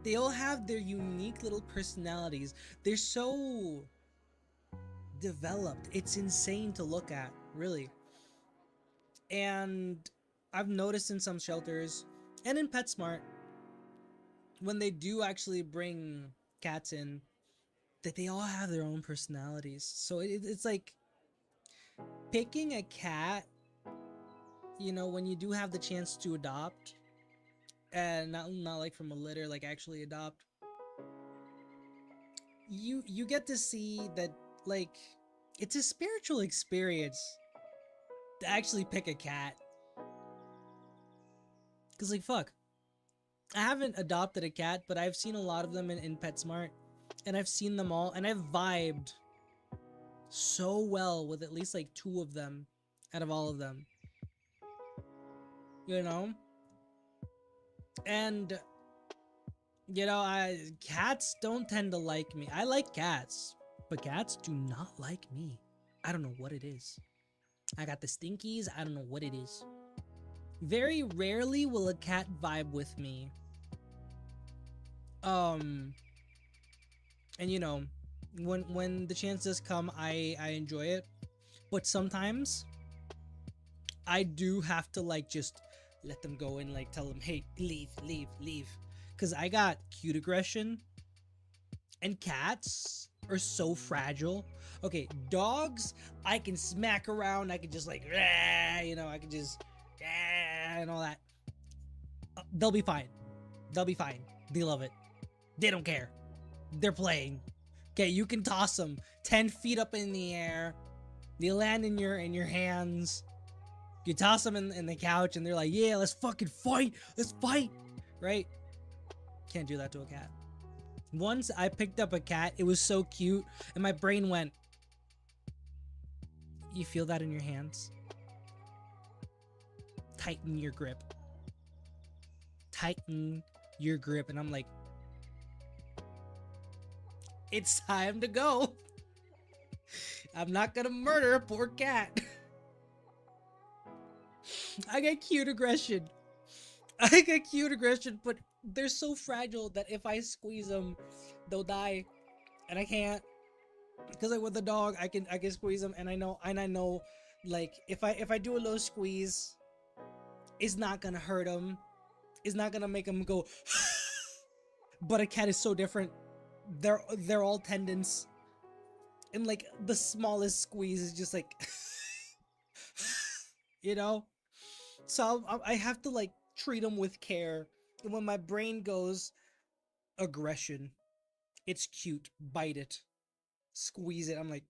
They all have their unique little personalities. They're so developed. It's insane to look at, really. And I've noticed in some shelters and in PetSmart, when they do actually bring cats in, that they all have their own personalities. So it's like picking a cat, you know, when you do have the chance to adopt, and not like from a litter, like actually adopt, you get to see that, like, it's a spiritual experience to actually pick a cat. Cause like fuck, I haven't adopted a cat, but I've seen a lot of them in PetSmart, and I've seen them all, and I've vibed so well with at least like 2 of them out of all of them, you know. And you know, cats don't tend to like me. I like cats, but cats do not like me. I don't know what it is. I got the stinkies. I don't know what it is. Very rarely will a cat vibe with me. And you know, when the chance does come, I enjoy it. But sometimes I do have to like just let them go and like tell them, hey, leave, leave, leave. Cause I got cute aggression, and cats are so fragile. Okay, dogs, I can smack around, I can just like, you know, I can just, and all that. They'll be fine. They'll be fine. They love it. They don't care. They're playing. Okay, you can toss them 10 feet up in the air. They land in your hands. You toss them in the couch, and they're like, yeah, let's fucking fight. Let's fight. Right? Can't do that to a cat. Once I picked up a cat, it was so cute, and my brain went, you feel that in your hands? Tighten your grip. Tighten your grip. And I'm like, it's time to go. I'm not gonna murder a poor cat. I get cute aggression. But they're so fragile that if I squeeze them, they'll die, and I can't. Because like with the dog, I can squeeze them, and I know, like if I do a little squeeze, it's not gonna hurt them. It's not gonna make them go. But a cat is so different. They're all tendons, and like the smallest squeeze is just like, you know. So I have to like treat them with care. And when my brain goes aggression, it's cute. Bite it, squeeze it. I'm like,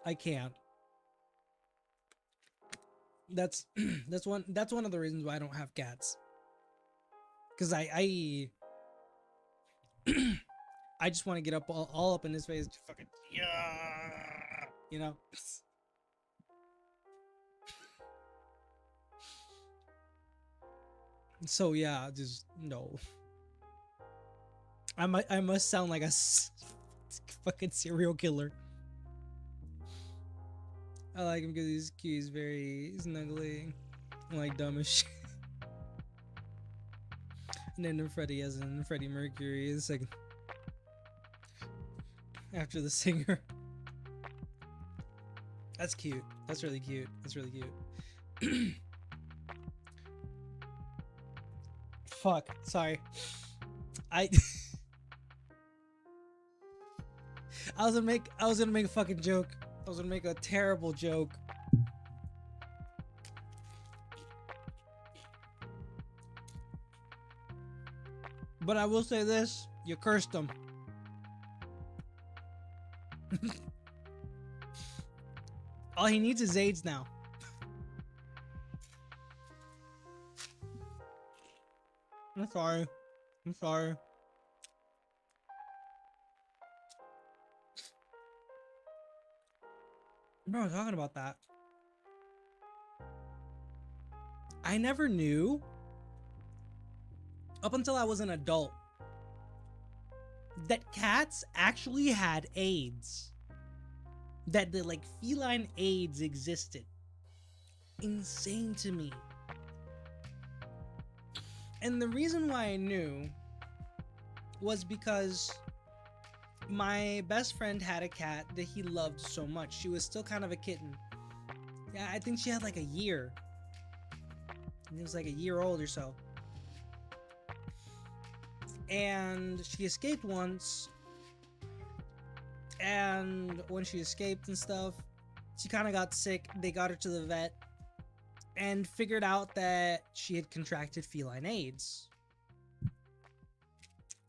I can't. That's that's one of the reasons why I don't have cats. Cause I I just want to get up all up in his face, fucking yeah, you know. So yeah, just no. I must sound like a fucking serial killer. I like him because he's cute. He's very snuggly. I'm like dumb as shit. And then Freddie as in Freddie Mercury is like after the singer. That's cute. That's really cute. That's really cute. Fuck. Sorry. I was gonna make a fucking joke. I was gonna make a terrible joke. But I will say this, you cursed him. All he needs is AIDS now. I'm sorry. I'm sorry. Bro, talking about that. I never knew up until I was an adult that cats actually had AIDS. That the like feline AIDS existed. Insane to me. And the reason why I knew was because my best friend had a cat that he loved so much. She was still kind of a kitten. Yeah, I think she had like a year. And it was like a year old or so. And she escaped once. And when she escaped and stuff, she kind of got sick. They got her to the vet. and figured out that she had contracted feline AIDS.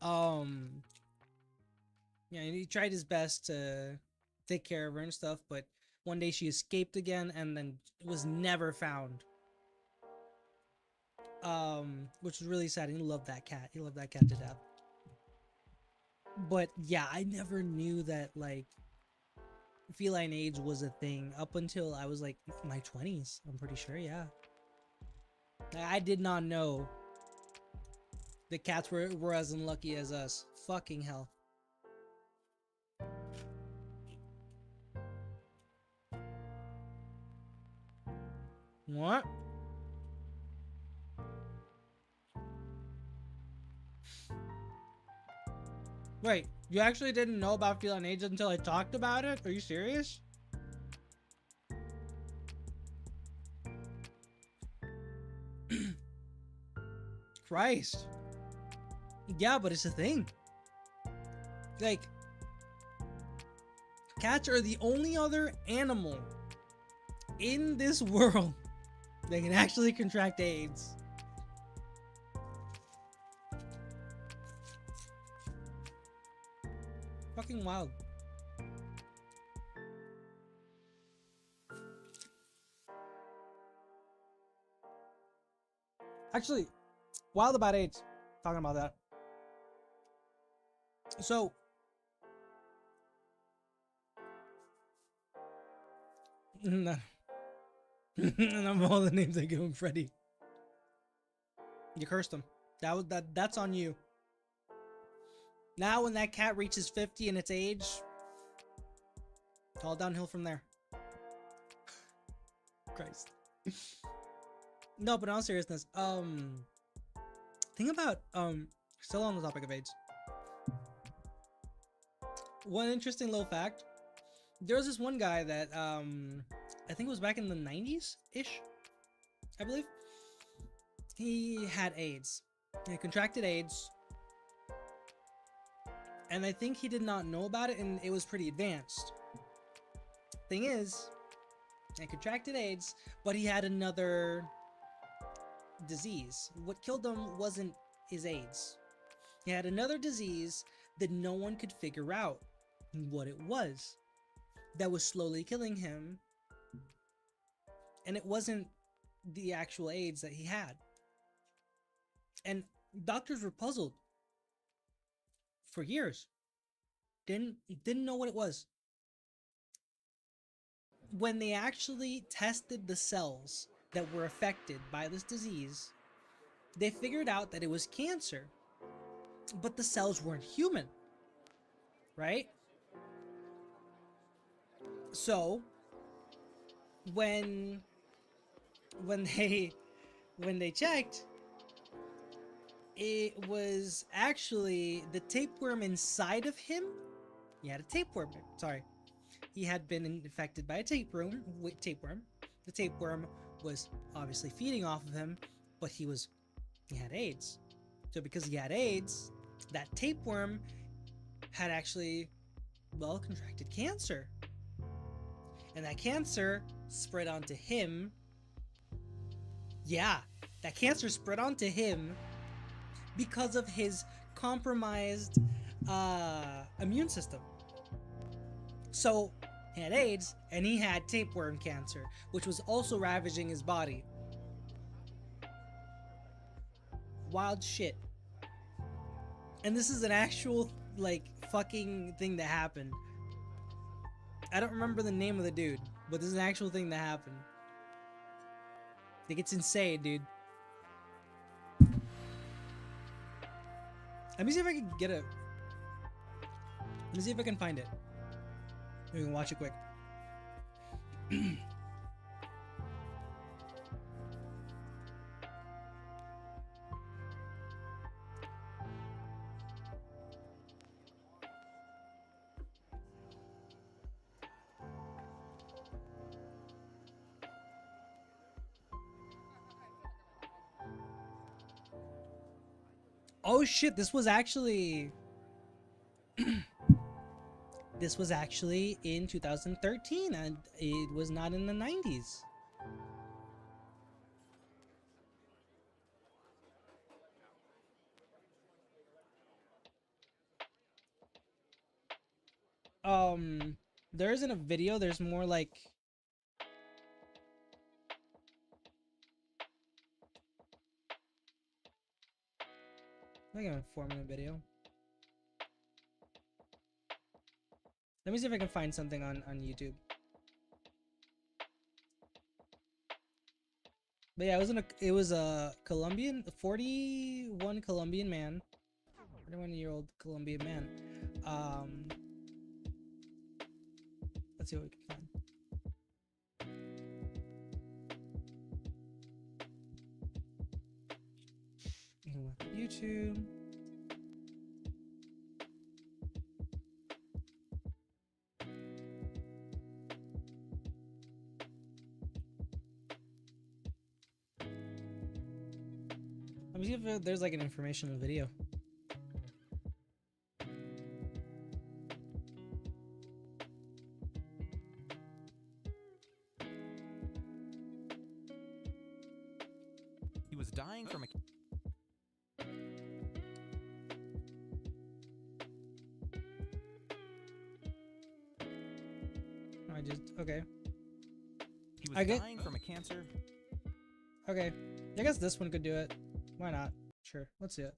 Yeah, and he tried his best to take care of her and stuff, but one day she escaped again and then was never found. Which was really sad. He loved that cat. He loved that cat to death. But yeah, I never knew that like feline AIDS was a thing up until I was like my 20s. I'm pretty sure, yeah. I did not know the cats were as unlucky as us. Fucking hell. What? Wait, you actually didn't know about feline AIDS until I talked about it? Are you serious? Christ. Yeah, but it's a thing. Like, cats are the only other animal in this world that can actually contract AIDS. Fucking wild. Actually, wild about AIDS. Talking about that. So, none of all the names I give him, Freddy. You cursed him. That's on you. Now when that cat reaches 50 in its age, all downhill from there. Christ. No, but in all seriousness, think about still on the topic of AIDS. One interesting little fact. There was this one guy that I think it was back in the 90s ish, I believe. He had AIDS. He contracted AIDS. And I think he did not know about it, and it was pretty advanced. Thing is, he contracted AIDS, but he had another disease. What killed him wasn't his AIDS. He had another disease that no one could figure out what it was that was slowly killing him. And it wasn't the actual AIDS that he had. And doctors were puzzled for years. Didn't know what it was. When they actually tested the cells that were affected by this disease, they figured out that it was cancer. But the cells weren't human. Right? So when they checked, it was actually the tapeworm inside of him. He had a tapeworm. Sorry. He had been infected by a tapeworm. The tapeworm was obviously feeding off of him, but he had AIDS. So because he had AIDS, that tapeworm had actually, well, contracted cancer. And that cancer spread onto him. Yeah, that cancer spread onto him because of his compromised immune system. So he had AIDS and he had tapeworm cancer, which was also ravaging his body. Wild shit. And this is an actual like fucking thing that happened. I don't remember the name of the dude, but this is an actual thing that happened. Like, it's insane, dude. Let me see if I can get it. Let me see if I can find it. We can watch it quick. Oh shit, this was actually this was actually in 2013 and it was not in the 90s. there isn't a video, there's more like a 4-minute video. Let me see if I can find something on YouTube. But yeah, it was a Colombian, 41 Colombian man, 41-year-old Colombian man. Let's see what we can find. YouTube. Let me see if there's like an informational video. He was dying from a... Okay. He was dying from a cancer. Okay, I guess this one could do it. Why not? Sure, let's see it.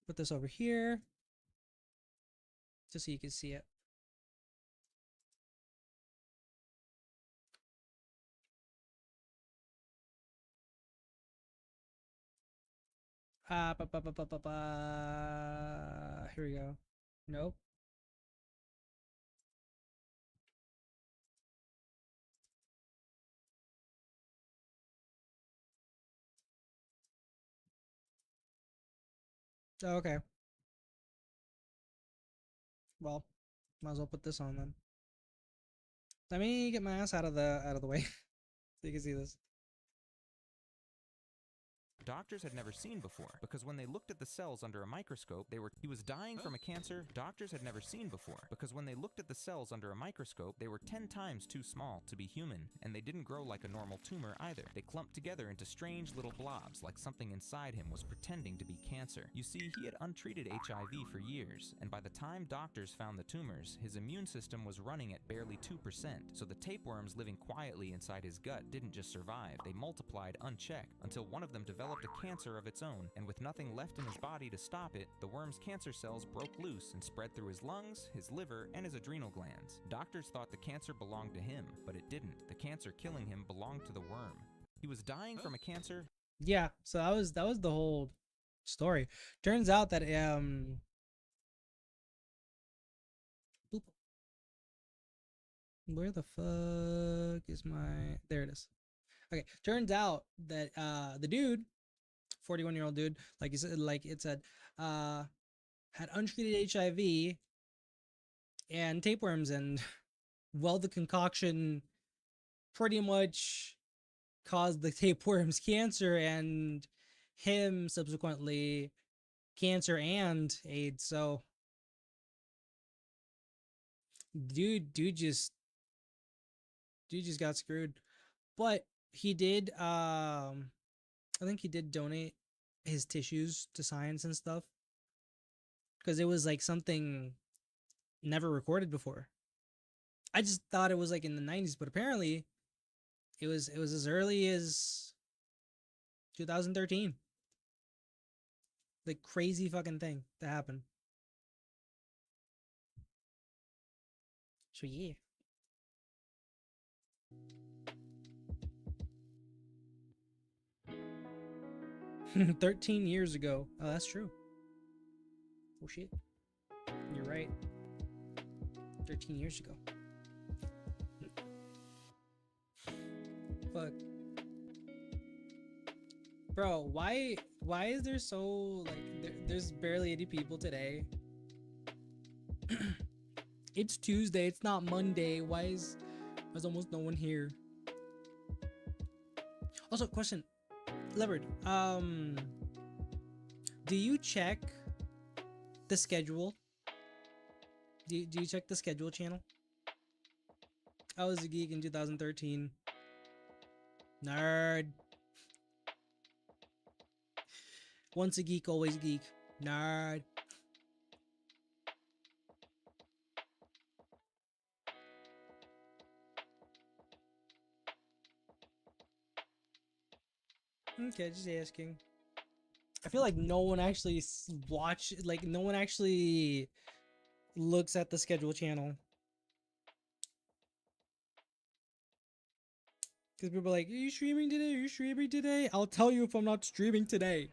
Put this over here, just so you can see it. Here we go. Nope. Oh, okay. Well, might as well put this on then. Let me get my ass out of the way so you can see this. Doctors had never seen before, because when they looked at the cells under a microscope, he was dying from a cancer doctors had never seen before, because when they looked at the cells under a microscope, they were 10 times too small to be human, and they didn't grow like a normal tumor either. They clumped together into strange little blobs, like something inside him was pretending to be cancer. You see, he had untreated HIV for years, and by the time doctors found the tumors, his immune system was running at barely 2%, so the tapeworms living quietly inside his gut didn't just survive, they multiplied unchecked, until one of them developed a cancer of its own, and with nothing left in his body to stop it, the worm's cancer cells broke loose and spread through his lungs, his liver, and his adrenal glands. Doctors thought the cancer belonged to him, but it didn't. The cancer killing him belonged to the worm. He was dying from a cancer. Yeah, so that was the whole story. Turns out that where the fuck is my... There it is. Okay, turns out that the dude, 41-year-old dude, like you said, like it said, had untreated HIV and tapeworms, and well, the concoction pretty much caused the tapeworms cancer, and him subsequently cancer and AIDS. So dude just got screwed. But he did I think he did donate his tissues to science and stuff, because it was like something never recorded before. I just thought it was like in the 90s, but apparently it was as early as 2013. Like, crazy fucking thing that happened. So yeah. "13 years ago." Oh, that's true. Oh shit. You're right. 13 years ago. Fuck. Bro, why is there so, like, there's barely any people today? It's Tuesday, it's not Monday. There's almost no one here? Also, question, Leopard, do you check the schedule? Do you check the schedule channel? I was a geek in 2013. Nerd. Once a geek, always geek. Nerd. Okay, just asking. I feel like no one actually no one actually looks at the schedule channel. Because people are like, are you streaming today? Are you streaming today? I'll tell you if I'm not streaming today.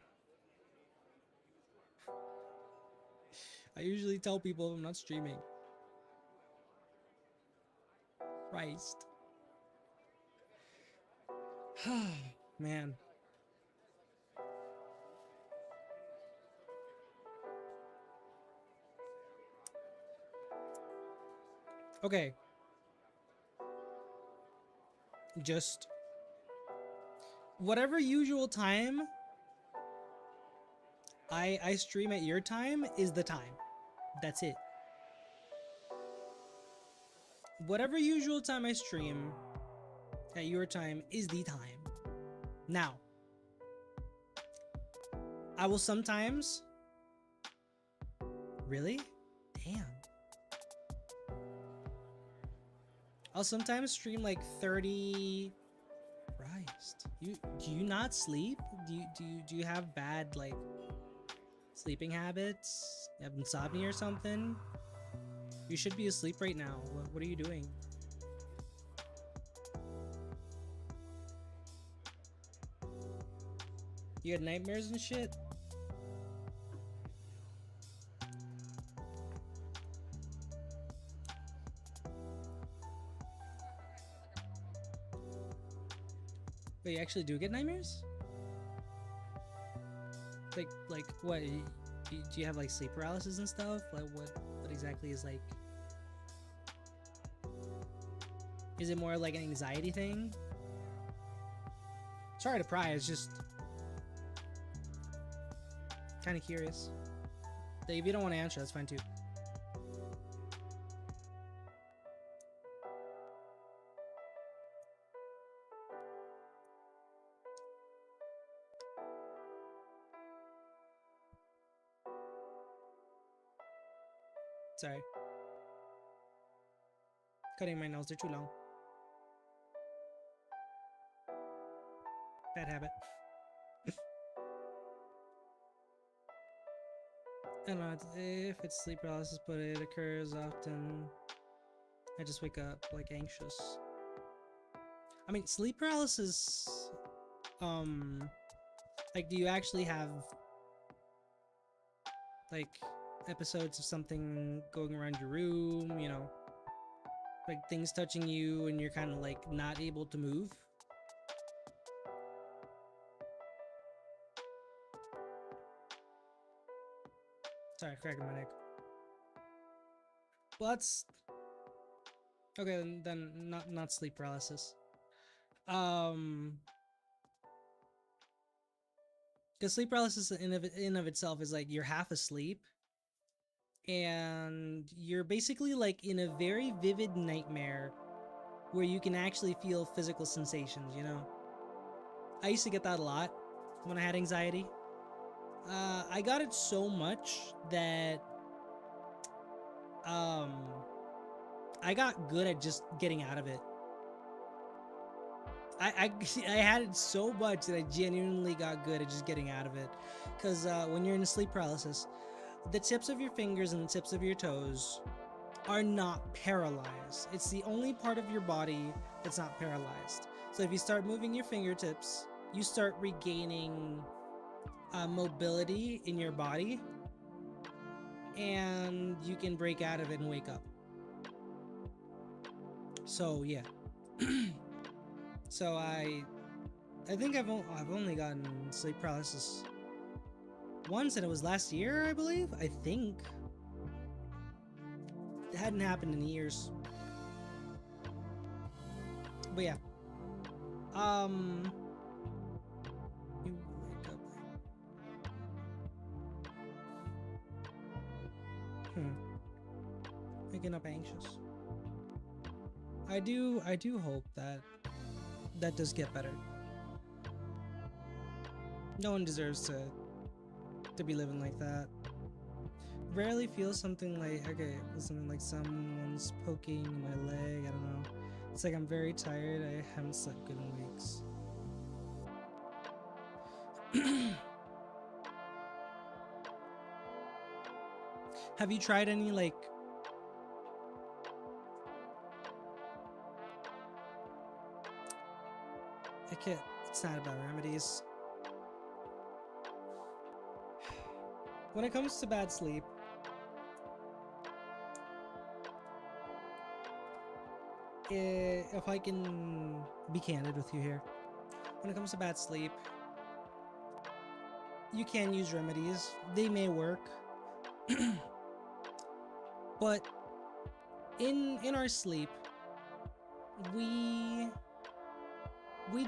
I usually tell people if I'm not streaming. Christ. Man. Okay. Just whatever usual time I stream at your time is the time. That's it. Whatever usual time I stream at your time is the time. Now, I will sometimes... Really? Damn. I'll sometimes stream like 30... Christ. Do you not sleep? Do you have bad like sleeping habits? You have insomnia or something? You should be asleep right now. What are you doing? You had nightmares and shit? Wait, you actually do get nightmares? Like what? Do you have like sleep paralysis and stuff? Like what exactly is like? Is it more like an anxiety thing? Sorry to pry, it's just kind of curious. If you don't want to answer, that's fine too. Sorry. Cutting my nails, they're too long. Bad habit. I don't know if it's sleep paralysis, but it occurs often. I just wake up like anxious. I mean, sleep paralysis, like do you actually have like episodes of something going around your room, you know, like things touching you and you're kind of like not able to move? Sorry, cracking my neck. Well, that's okay. Then not sleep paralysis. Because sleep paralysis in of itself is like you're half asleep, and you're basically like in a very vivid nightmare where you can actually feel physical sensations. You know, I used to get that a lot when I had anxiety. I got it so much that I got good at just getting out of it. I had it so much that I genuinely got good at just getting out of it. Because when you're in sleep paralysis, the tips of your fingers and the tips of your toes are not paralyzed. It's the only part of your body that's not paralyzed. So if you start moving your fingertips, you start regaining mobility in your body, and you can break out of it and wake up. So yeah. So I think I've only gotten sleep paralysis once, and it was last year, I believe. I think it hadn't happened in years. But yeah, you wake up. Waking up anxious. I do hope that does get better. No one deserves to be living like that. rarely feel something like, okay, something like someone's poking my leg. I don't know. It's like I'm very tired. I haven't slept good in weeks. Have you tried any like it's not about remedies. When it comes to bad sleep, if I can be candid with you here, when it comes to bad sleep, you can use remedies. They may work. But in our sleep, we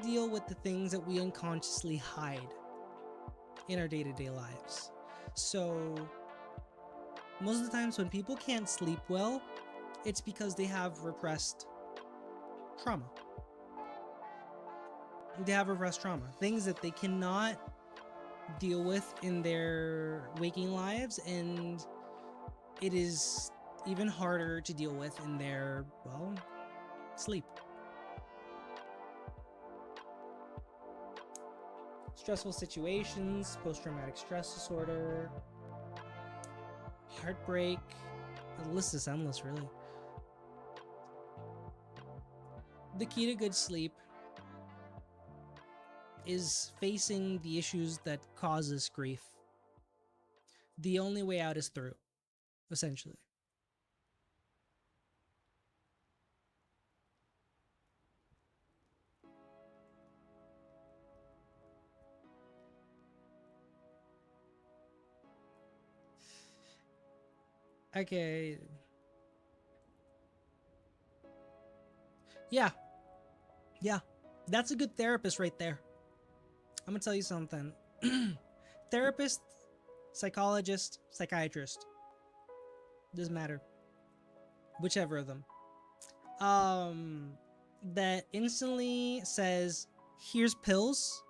deal with the things that we unconsciously hide in our day-to-day lives. So most of the times when people can't sleep well, it's because they have repressed trauma. They have repressed trauma, things that they cannot deal with in their waking lives, and it is even harder to deal with in their, well, sleep. Stressful situations, post-traumatic stress disorder, heartbreak. The list is endless, really. The key to good sleep is facing the issues that cause us grief. The only way out is through, essentially. Okay. Yeah. That's a good therapist right there. I'm gonna tell you something. Therapist, psychologist, psychiatrist. Doesn't matter. Whichever of them. That instantly says, here's pills.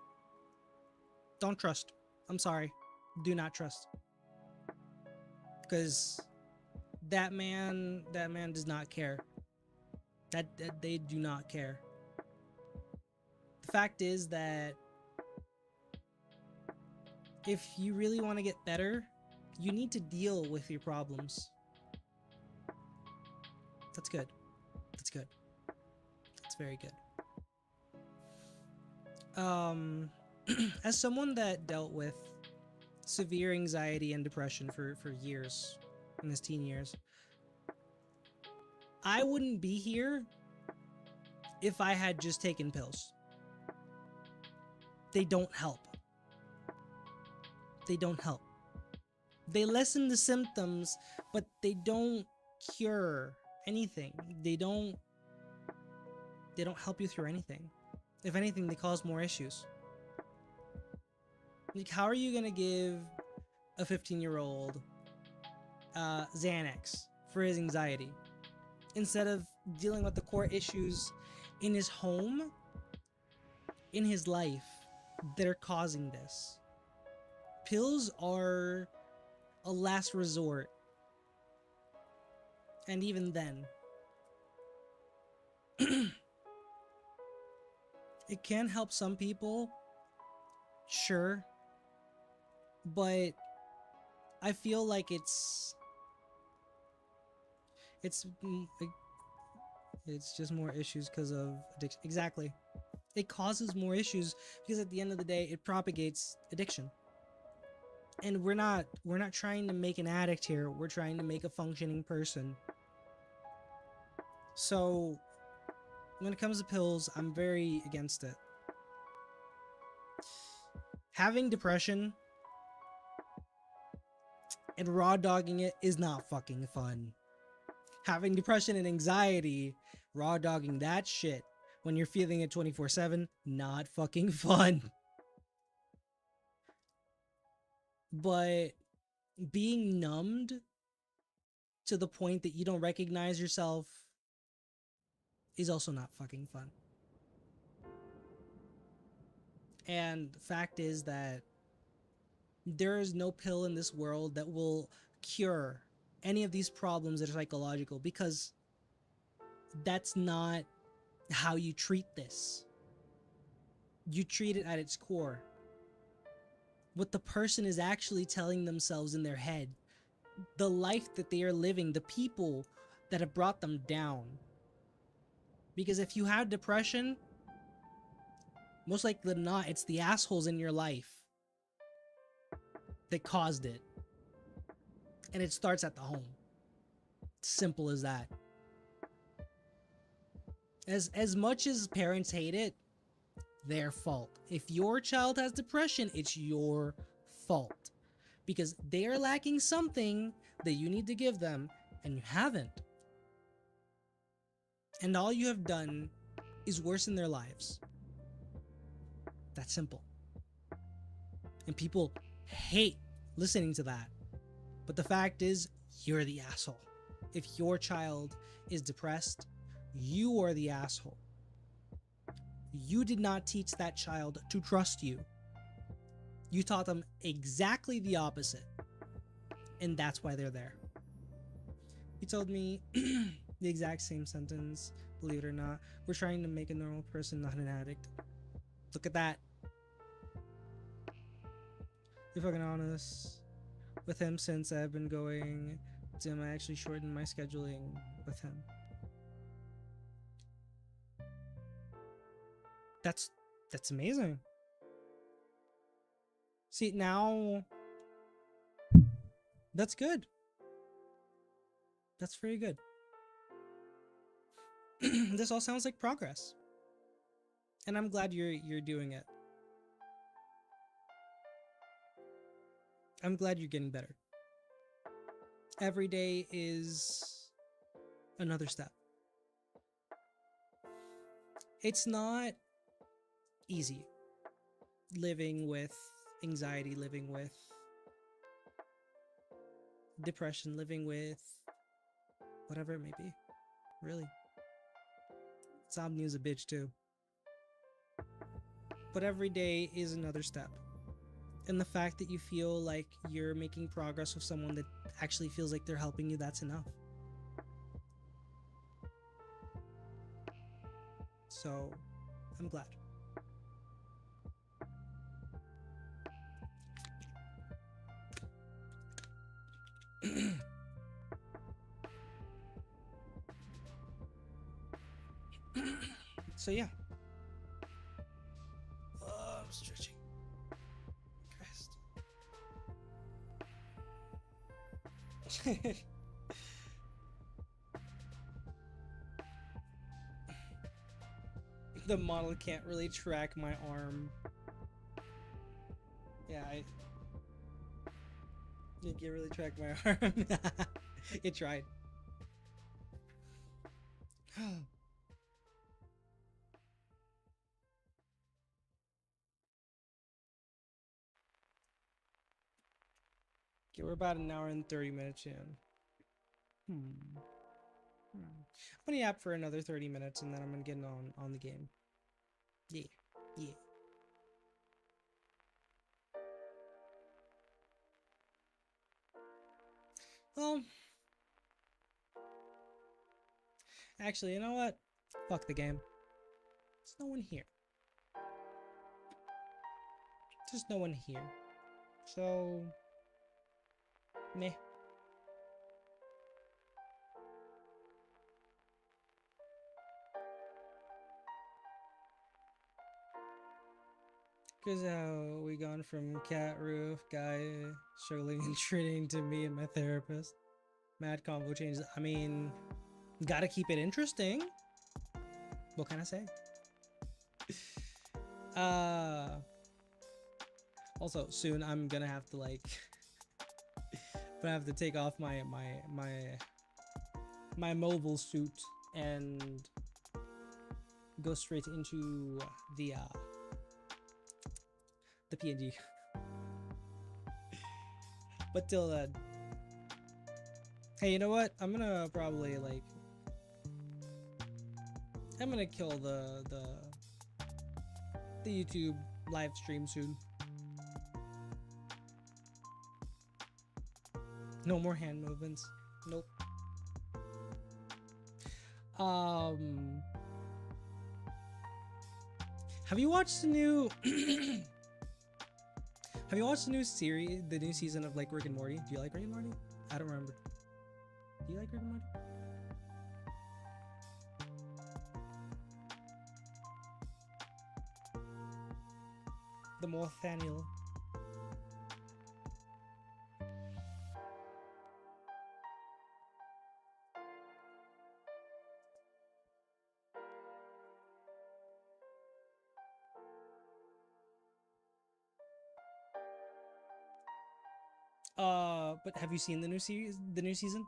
Don't trust. I'm sorry. Do not trust. Because that man does not care. That they do not care. The fact is that if you really want to get better, you need to deal with your problems. That's good. That's good. That's very good. As someone that dealt with severe anxiety and depression for years, in his teen years, I wouldn't be here if I had just taken pills. They don't help. They don't help. They lessen the symptoms, but they don't cure anything. They don't help you through anything. If anything, they cause more issues. Like, how are you gonna give a 15-year-old Xanax for his anxiety instead of dealing with the core issues in his home, in his life, that are causing this? Pills are a last resort. And even then, it can help some people, sure, but I feel like it's just more issues because of addiction. Exactly. It causes more issues because at the end of the day, it propagates addiction. And we're not trying to make an addict here. We're trying to make a functioning person. So when it comes to pills, I'm very against it. Having depression and raw dogging it is not fucking fun. Having depression and anxiety, raw dogging that shit when you're feeling it 24/7, not fucking fun. But being numbed to the point that you don't recognize yourself is also not fucking fun. And the fact is that there is no pill in this world that will cure any of these problems that are psychological, because that's not how you treat this. You treat it at its core. What the person is actually telling themselves in their head, the life that they are living, the people that have brought them down. Because if you have depression, most likely than not, it's the assholes in your life that caused it. And it starts at the home. Simple as that. As much as parents hate it, their fault. If your child has depression, it's your fault. Because they are lacking something that you need to give them, and you haven't. And all you have done is worsen their lives. That's simple. And people hate listening to that. But the fact is, you're the asshole. If your child is depressed, you are the asshole. You did not teach that child to trust you. You taught them exactly the opposite. And that's why they're there. He told me the exact same sentence, believe it or not. We're trying to make a normal person, not an addict. Look at that. Be fucking honest with him. Since I've been going to him, I actually shortened my scheduling with him. That's amazing. See, now that's good. That's very good. This all sounds like progress. And I'm glad you're doing it. I'm glad you're getting better. Every day is another step. It's not easy living with anxiety, living with depression, living with whatever it may be. Really. Insomnia is a bitch too. But every day is another step. And the fact that you feel like you're making progress with someone that actually feels like they're helping you, that's enough. So, I'm glad. So yeah. Oh, I'm stretching. Christ. The model can't really track my arm. Yeah, you can't really track my arm. It tried. Okay, we're about an hour and 30 minutes in. I'm gonna yap for another 30 minutes and then I'm gonna get on the game. Yeah. Well, actually, you know what? Fuck the game. There's no one here. There's no one here. So, meh. Cause how we gone from cat roof guy struggling and treating to me and my therapist. Mad combo changes. I mean, gotta keep it interesting. What can I say? Also soon I'm gonna have to like but I have to take off my mobile suit and go straight into the PNG. But till then, hey, you know what? I'm gonna probably like I'm gonna kill the YouTube live stream soon. No more hand movements. Nope. Have you watched the new Have you watched the new series, the new season of like Rick and Morty? Do you like Rick and Morty? I don't remember. Do you like Rick and Morty? The Nathaniel. But have you seen the new series, the new season?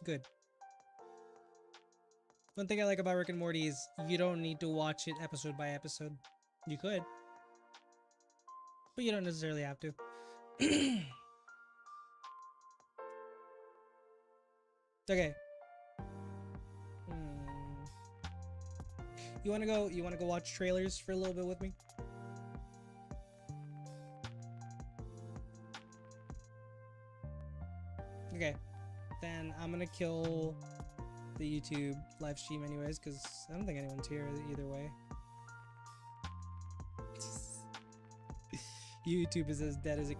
Good. One thing I like about Rick and Morty is you don't need to watch it episode by episode. You could, but you don't necessarily have to. Okay. You wanna go watch trailers for a little bit with me? Okay. Then I'm gonna kill the YouTube live stream anyways, because I don't think anyone's here either way. YouTube is as dead as it